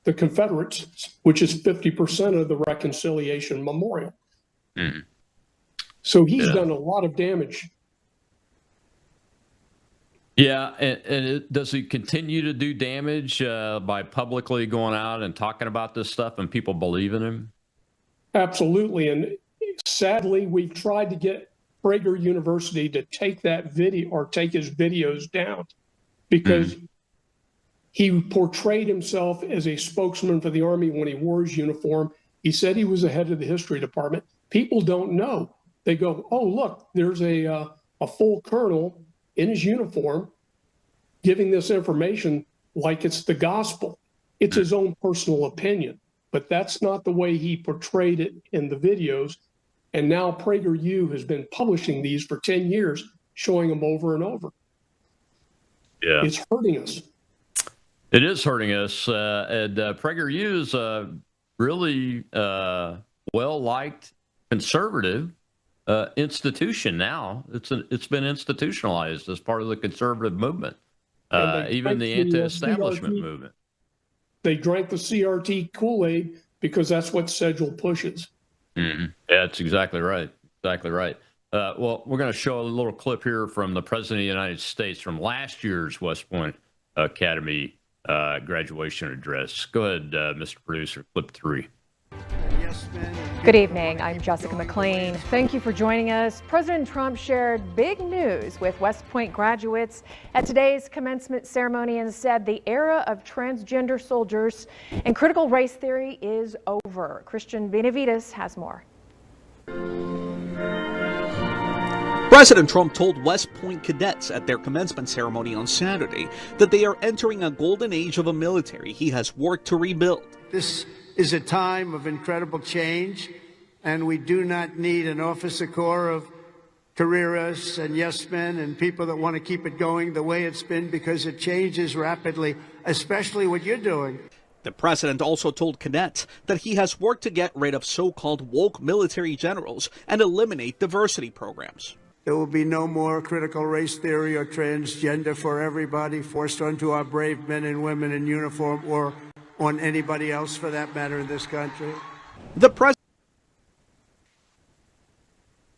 the Confederates, which is 50% of the Reconciliation Memorial. So he's done a lot of damage. Yeah, and does he continue to do damage by publicly going out and talking about this stuff and people believe in him? Absolutely. And sadly, we've tried to get Prager University to take that video or take his videos down because he portrayed himself as a spokesman for the Army when he wore his uniform. He said he was the head of the history department. People don't know. They go, oh, look, there's a full colonel in his uniform giving this information like it's the gospel. It's his own personal opinion, but that's not the way he portrayed it in the videos. And now PragerU has been publishing these for 10 years, showing them over and over. Yeah. It's hurting us. It is hurting us. And PragerU is a really well-liked conservative institution now. It's been institutionalized as part of the conservative movement, even the anti-establishment movement. They drank the CRT Kool-Aid because that's what Sedgwick pushes. Yeah, that's exactly right. Exactly right. Well, we're going to show a little clip here from the President of the United States from last year's West Point Academy graduation address. Go ahead, Mr. Producer, clip 3. Good evening. I'm Jessica McLean. Thank you for joining us. President Trump shared big news with West Point graduates at today's commencement ceremony and said the era of transgender soldiers and critical race theory is over. Christian Benavides has more. President Trump told West Point cadets at their commencement ceremony on Saturday that they are entering a golden age of a military he has worked to rebuild. This is a time of incredible change, and we do not need an officer corps of careerists and yes men and people that want to keep it going the way it's been, because it changes rapidly, especially what you're doing. The president also told cadets that he has worked to get rid of so-called woke military generals and eliminate diversity programs. There will be no more critical race theory or transgender for everybody forced onto our brave men and women in uniform or on anybody else for that matter in this country. The president.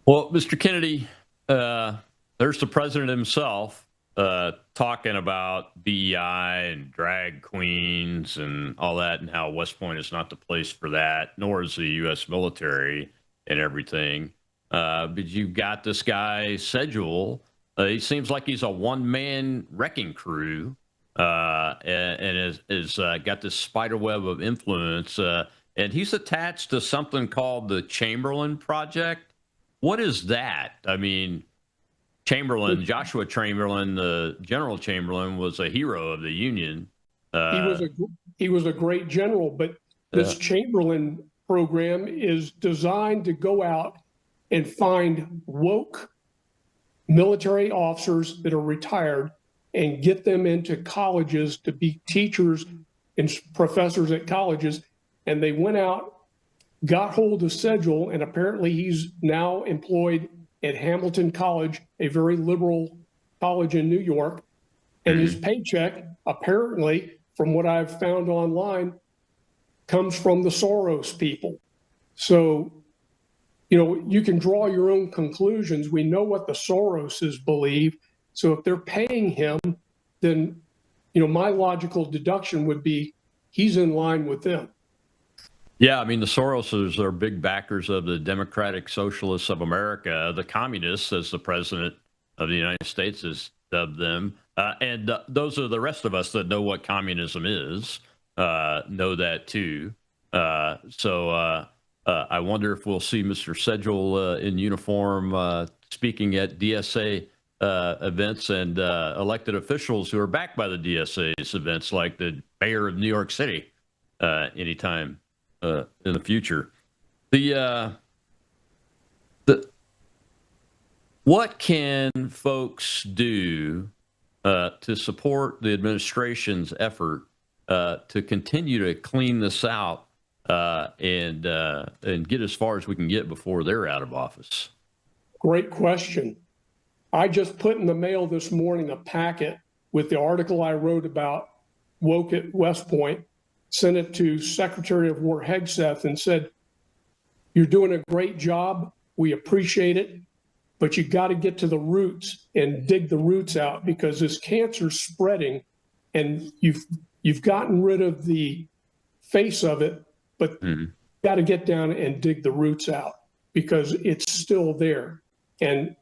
Well, Mr. Kennedy, there's the president himself talking about BEI and drag queens and all that, and how West Point is not the place for that, nor is the U.S. military and everything. But you've got this guy, Sedgwick. He seems like he's a one-man wrecking crew. And is got this spider web of influence, and he's attached to something called the Chamberlain Project. What is that? I mean, Joshua Chamberlain, the General Chamberlain, was a hero of the Union. he was a great general, but this Chamberlain program is designed to go out and find woke military officers that are retired and get them into colleges to be teachers and professors at colleges. And they went out, got hold of Sedgwick, and apparently he's now employed at Hamilton College, a very liberal college in New York. And his paycheck, apparently, from what I've found online, comes from the Soros people. So, you know, you can draw your own conclusions. We know what the Soroses believe. So if they're paying him, then, you know, my logical deduction would be he's in line with them. Yeah, I mean, the Soroses are big backers of the Democratic Socialists of America, the communists, as the president of the United States has dubbed them. And those are the rest of us that know what communism is, know that too. So I wonder if we'll see Mr. Sedgwick in uniform speaking at DSA events and elected officials who are backed by the DSA's events, like the mayor of New York City, anytime in the future. What can folks do to support the administration's effort to continue to clean this out and get as far as we can get before they're out of office? Great question. I just put in the mail this morning a packet with the article I wrote about woke at West Point, sent it to Secretary of War Hegseth and said, "You're doing a great job. We appreciate it, but you got to get to the roots and dig the roots out, because this cancer's spreading and you've gotten rid of the face of it, but you got to get down and dig the roots out because it's still there." And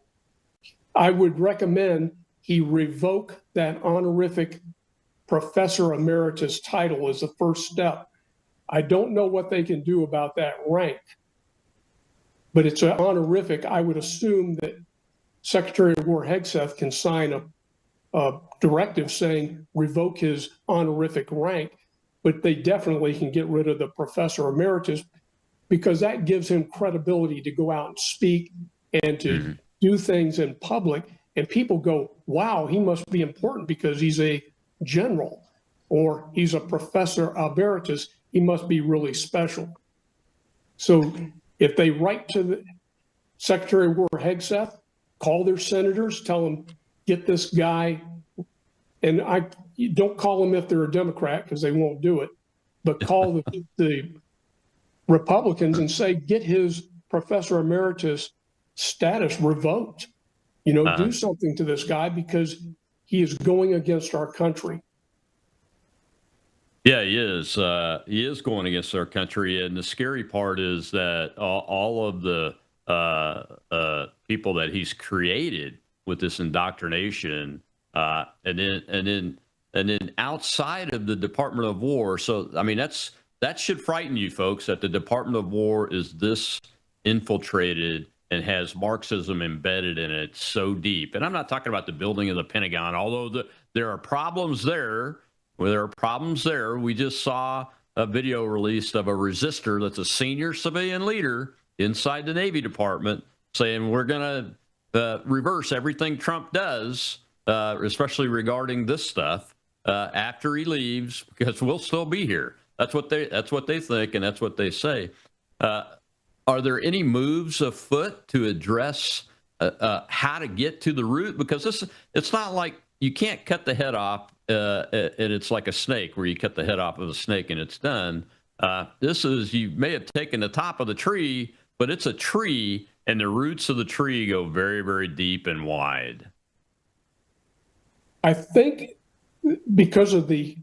I would recommend he revoke that honorific Professor Emeritus title as the first step. I don't know what they can do about that rank, but it's an honorific. I would assume that Secretary of War Hegseth can sign a directive saying revoke his honorific rank, but they definitely can get rid of the Professor Emeritus, because that gives him credibility to go out and speak and to do things in public. And people go, wow, he must be important because he's a general or he's a Professor Emeritus. He must be really special. So if they write to the Secretary of War Hegseth, call their senators, tell them, get this guy, and you don't call them if they're a Democrat because they won't do it, but call the Republicans and say, get his Professor Emeritus status revoked. You know, do something to this guy because he is going against our country. Yeah, he is. He is going against our country. And the scary part is that all of the people that he's created with this indoctrination, and then outside of the Department of War. So, I mean, that should frighten you folks, that the Department of War is this infiltrated and has Marxism embedded in it so deep. And I'm not talking about the building of the Pentagon, although there are problems there. Well, there are problems there. We just saw a video released of a resistor that's a senior civilian leader inside the Navy Department saying we're going to reverse everything Trump does, especially regarding this stuff, after he leaves, because we'll still be here. That's what they think, and that's what they say. Are there any moves afoot to address how to get to the root? Because it's not like you can't cut the head off and it's like a snake where you cut the head off of a snake and it's done. This is, you may have taken the top of the tree, but it's a tree and the roots of the tree go very, very deep and wide. I think because of the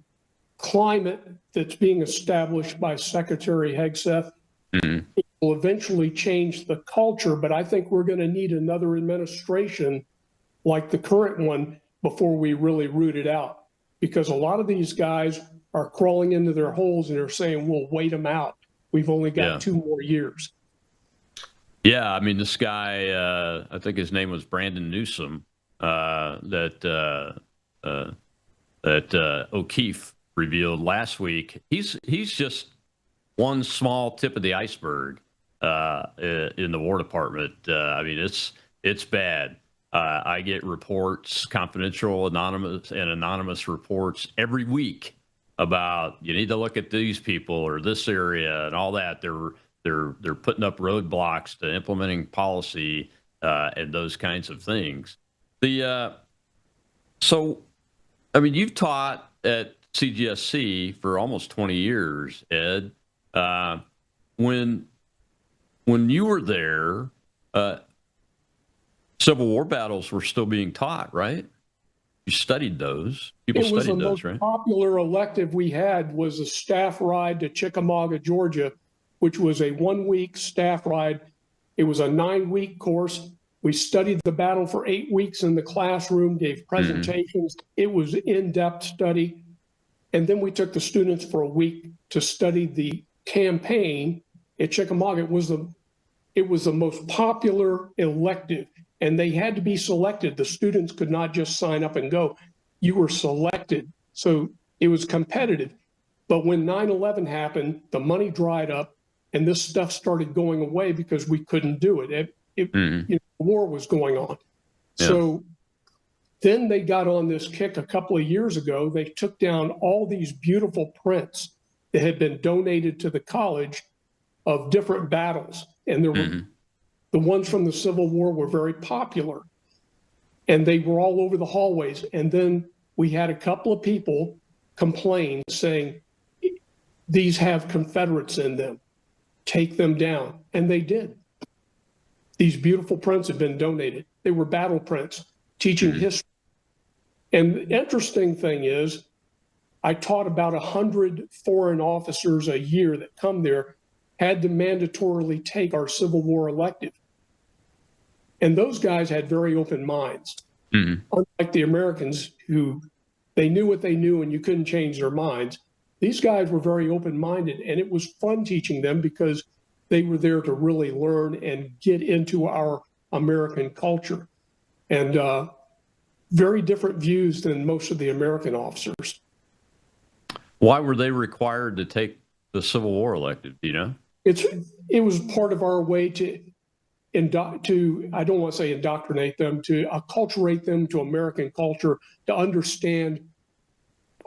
climate that's being established by Secretary Hegseth, it will eventually change the culture, but I think we're going to need another administration like the current one before we really root it out, because a lot of these guys are crawling into their holes and they're saying, we'll wait them out. We've only got 2 more years. Yeah, I mean, this guy, I think his name was Brandon Newsom, that O'Keefe revealed last week. He's just one small tip of the iceberg in the War Department. I mean, it's bad. I get reports, confidential, anonymous reports every week about you need to look at these people or this area and all that. They're putting up roadblocks to implementing policy and those kinds of things. So, I mean, you've taught at CGSC for almost 20 years, Ed. When you were there, Civil War battles were still being taught, right? You studied those. People It was studied the those, most right? popular elective we had was a staff ride to Chickamauga, Georgia, which was a 1-week staff ride. It was a 9-week course. We studied the battle for 8 weeks in the classroom, gave presentations. It was in-depth study. And then we took the students for a week to study the campaign at Chickamauga. It was the most popular elective, and they had to be selected. The students could not just sign up and go. You were selected. So it was competitive. But when 9/11 happened, the money dried up, and this stuff started going away because we couldn't do it. You know, the war was going on. Yeah. So then they got on this kick a couple of years ago. They took down all these beautiful prints that had been donated to the college of different battles. And there were the ones from the Civil War were very popular. And they were all over the hallways. And then we had a couple of people complain saying, these have Confederates in them. Take them down. And they did. These beautiful prints have been donated. They were battle prints teaching history. And the interesting thing is, I taught about 100 foreign officers a year that come there, had to mandatorily take our Civil War elective. And those guys had very open minds, unlike the Americans who they knew what they knew and you couldn't change their minds. These guys were very open-minded, and it was fun teaching them because they were there to really learn and get into our American culture. And very different views than most of the American officers. Why were they required to take the Civil War elective? Do you know? It was part of our way to I don't want to say indoctrinate them, to acculturate them to American culture, to understand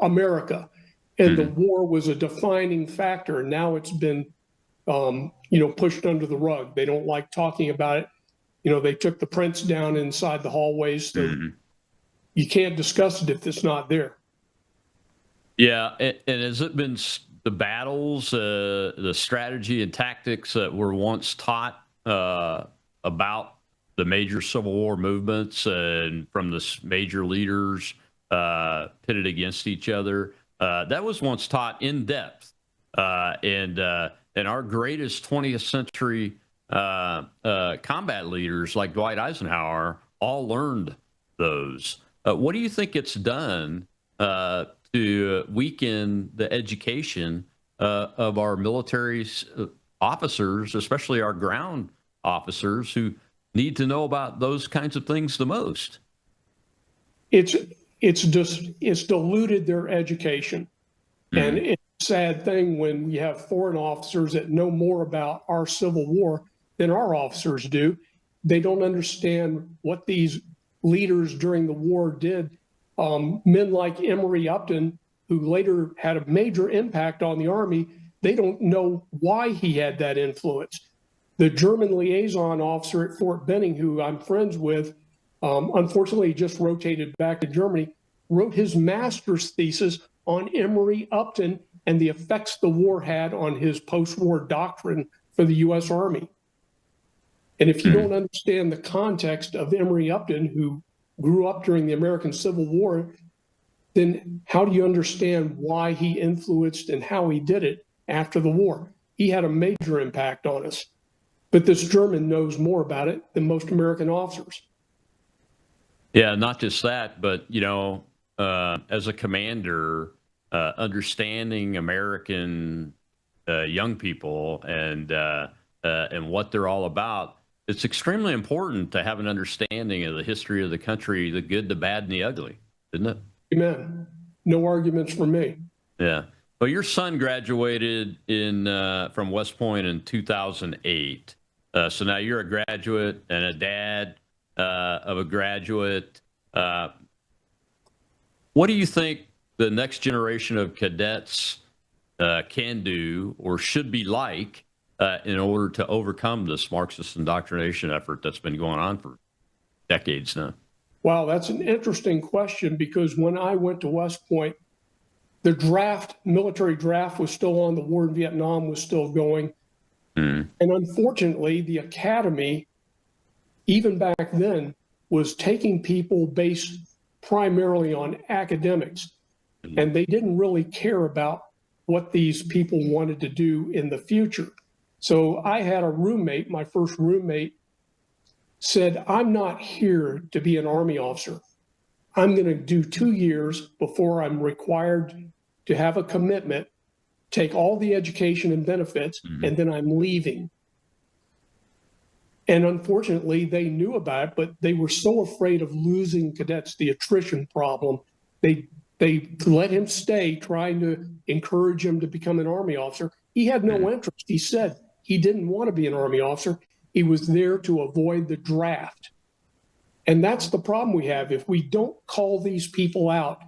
America. And the war was a defining factor. And now it's been, pushed under the rug. They don't like talking about it. You know, they took the prints down inside the hallways. So you can't discuss it if it's not there. Yeah. And has it been the battles, the strategy and tactics that were once taught about the major Civil War movements and from the major leaders pitted against each other? That was once taught in depth. And our greatest 20th century combat leaders like Dwight Eisenhower all learned those. What do you think it's done to weaken the education of our military officers, especially our ground officers who need to know about those kinds of things the most? It's diluted their education. And it's a sad thing when we have foreign officers that know more about our Civil War than our officers do. They don't understand what these leaders during the war did. Men like Emory Upton, who later had a major impact on the Army, they don't know why he had that influence. The German liaison officer at Fort Benning, who I'm friends with, unfortunately just rotated back to Germany, wrote his master's thesis on Emory Upton and the effects the war had on his post-war doctrine for the U.S. Army. And if you don't understand the context of Emory Upton, who grew up during the American Civil War, then how do you understand why he influenced and how he did it after the war? He had a major impact on us. But this German knows more about it than most American officers. Yeah, not just that, but, as a commander, understanding American young people and what they're all about, it's extremely important to have an understanding of the history of the country, the good, the bad, and the ugly, isn't it? Amen. No arguments from me. Yeah. Well, your son graduated from West Point in 2008. So now you're a graduate and a dad of a graduate. What do you think the next generation of cadets can do or should be like in order to overcome this Marxist indoctrination effort that's been going on for decades now? Wow, that's an interesting question, because when I went to West Point, the military draft was still on, the war in Vietnam was still going. And unfortunately, the academy, even back then, was taking people based primarily on academics. And they didn't really care about what these people wanted to do in the future. So I had a roommate, my first roommate, said, I'm not here to be an Army officer. I'm going to do 2 years before I'm required to have a commitment, take all the education and benefits, and then I'm leaving. And unfortunately, they knew about it, but they were so afraid of losing cadets, the attrition problem. They let him stay, trying to encourage him to become an Army officer. He had no interest. He said he didn't want to be an Army officer. He was there to avoid the draft. And that's the problem we have. If we don't call these people out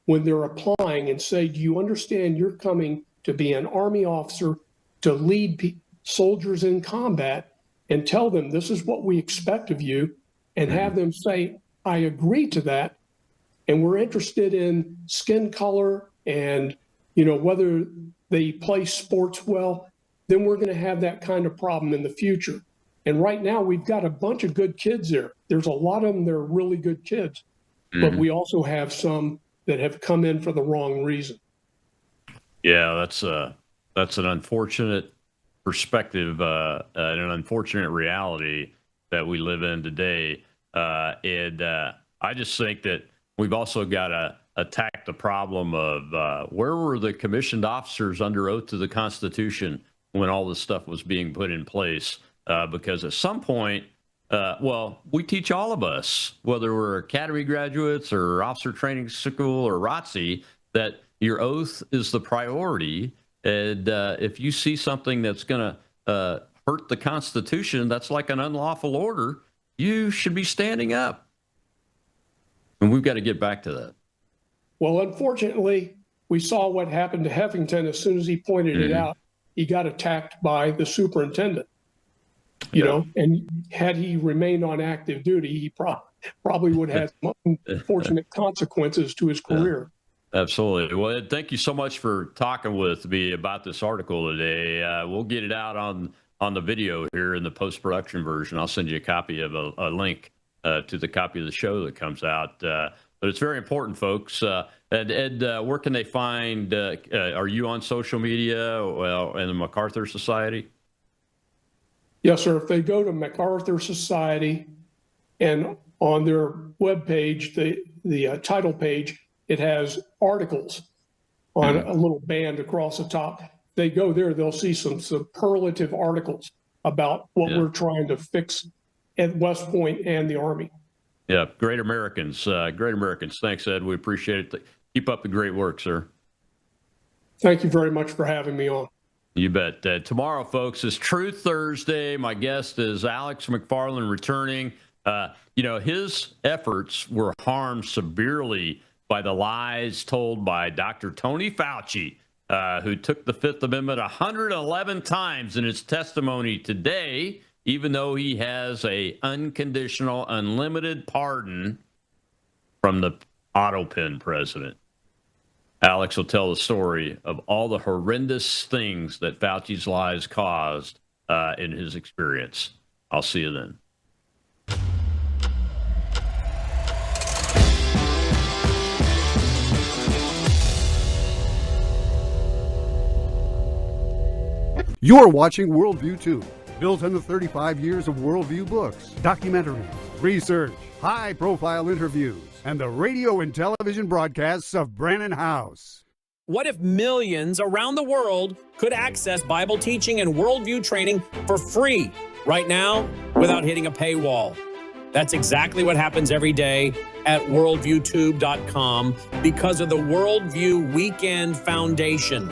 when they're applying and say, do you understand you're coming to be an Army officer to lead soldiers in combat, and tell them this is what we expect of you, and have them say, I agree to that, and we're interested in skin color and whether they play sports well, then we're going to have that kind of problem in the future. And right now we've got a bunch of good kids there. There's a lot of them that are really good kids, but we also have some that have come in for the wrong reason. Yeah, that's an unfortunate perspective and an unfortunate reality that we live in today. And I just think that we've also got to attack the problem of where were the commissioned officers under oath to the Constitution when all this stuff was being put in place? Because at some point, we teach all of us, whether we're academy graduates or officer training school or ROTC, that your oath is the priority. And if you see something that's going to hurt the Constitution, that's like an unlawful order, you should be standing up. And we've got to get back to that. Well, unfortunately, we saw what happened to Heffington. As soon as he pointed it out, he got attacked by the superintendent. And had he remained on active duty, he probably would have unfortunate consequences to his career. Absolutely. Well, Ed, thank you so much for talking with me about this article today. We'll get it out on the video here in the post-production version. I'll send you a copy of a link to the copy of the show that comes out. But it's very important, folks. And Ed, where can they find, are you on social media and the MacArthur Society? Yes, sir. If they go to MacArthur Society and on their webpage, the title page, it has articles on a little band across the top. They go there, they'll see some superlative articles about what we're trying to fix at West Point and the Army. Yeah, great Americans. Great Americans. Thanks, Ed. We appreciate it. Keep up the great work, sir. Thank you very much for having me on. You bet. Tomorrow, folks, is Truth Thursday. My guest is Alex McFarland returning. His efforts were harmed severely by the lies told by Dr. Tony Fauci, who took the Fifth Amendment 111 times in his testimony today, even though he has a unconditional, unlimited pardon from the auto pen president. Alex will tell the story of all the horrendous things that Fauci's lies caused in his experience. I'll see you then. You're watching Worldview 2, built on the 35 years of Worldview books, documentaries, research, high-profile interviews, and the radio and television broadcasts of Brannon House. What if millions around the world could access Bible teaching and worldview training for free right now without hitting a paywall? That's exactly what happens every day at worldviewtube.com because of the Worldview Weekend Foundation.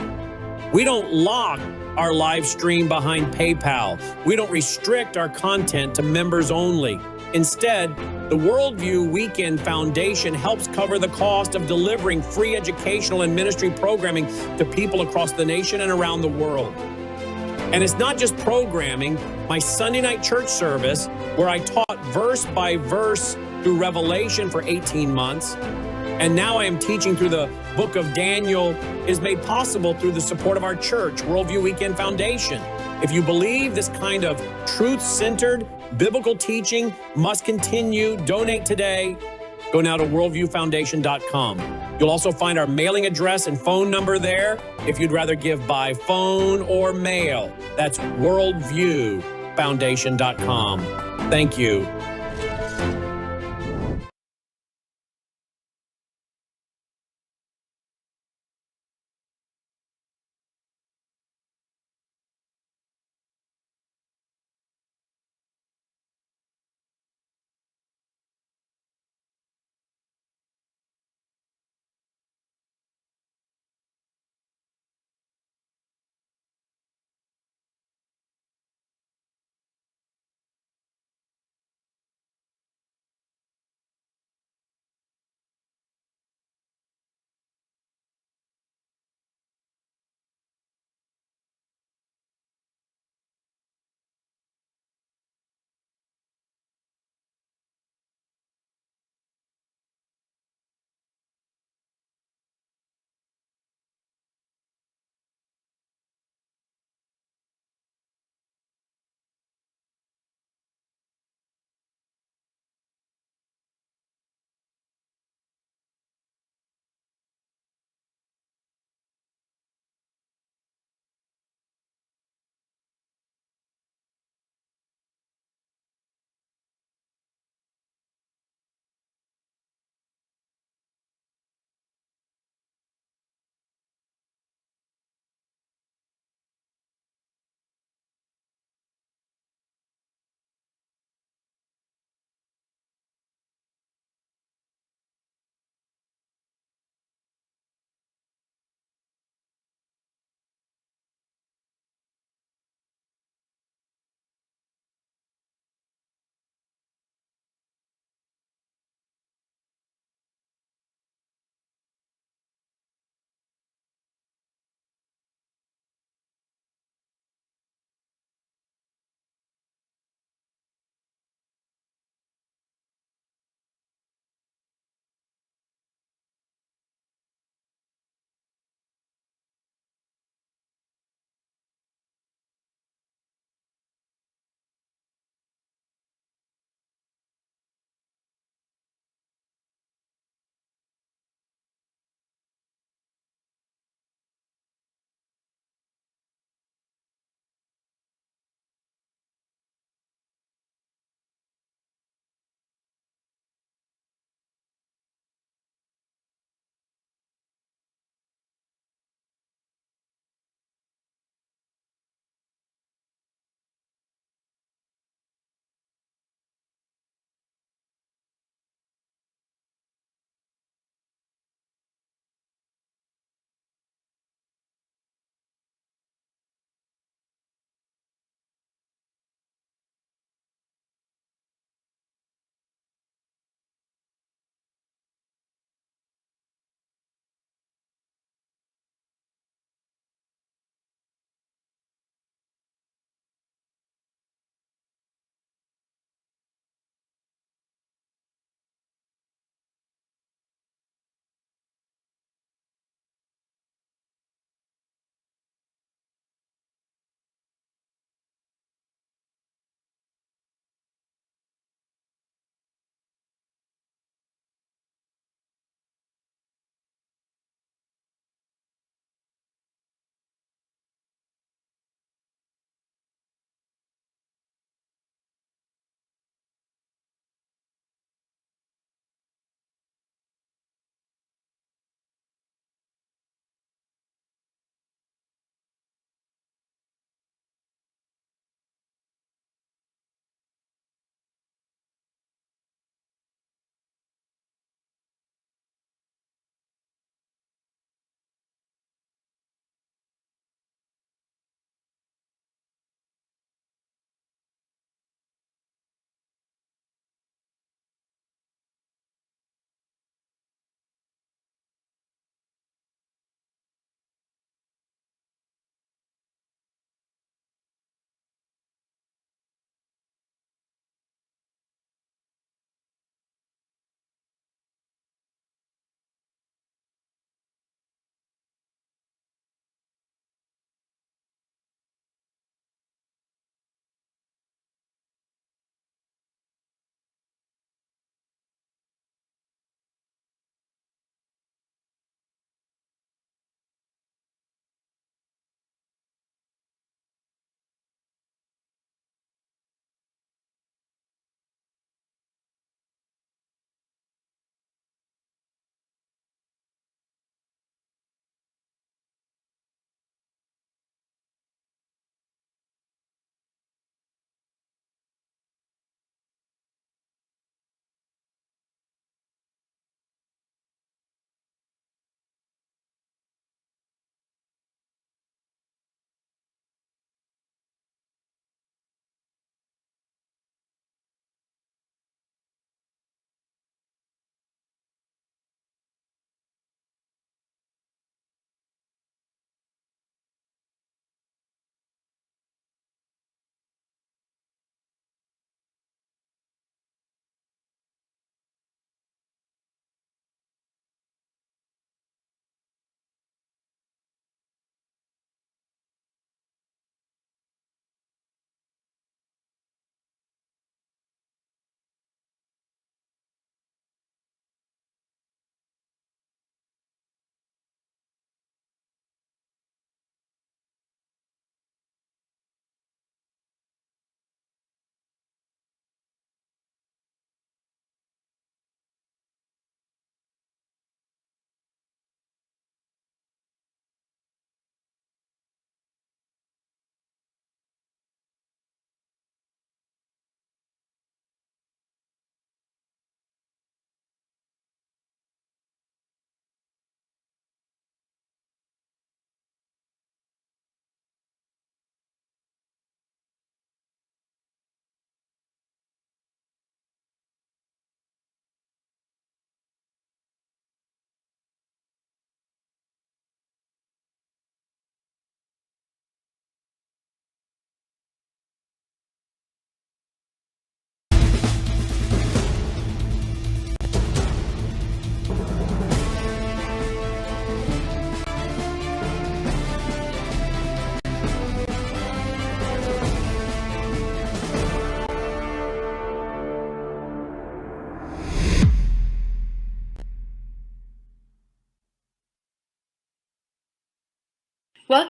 We don't lock our live stream behind PayPal. We don't restrict our content to members only. Instead, the Worldview Weekend Foundation helps cover the cost of delivering free educational and ministry programming to people across the nation and around the world. And it's not just programming. My Sunday night church service, where I taught verse by verse through Revelation for 18 months, and now I am teaching through the book of Daniel, is made possible through the support of our church, Worldview Weekend Foundation. If you believe this kind of truth-centered biblical teaching must continue, donate today. Go now to worldviewfoundation.com. You'll also find our mailing address and phone number there if you'd rather give by phone or mail. That's worldviewfoundation.com. Thank you.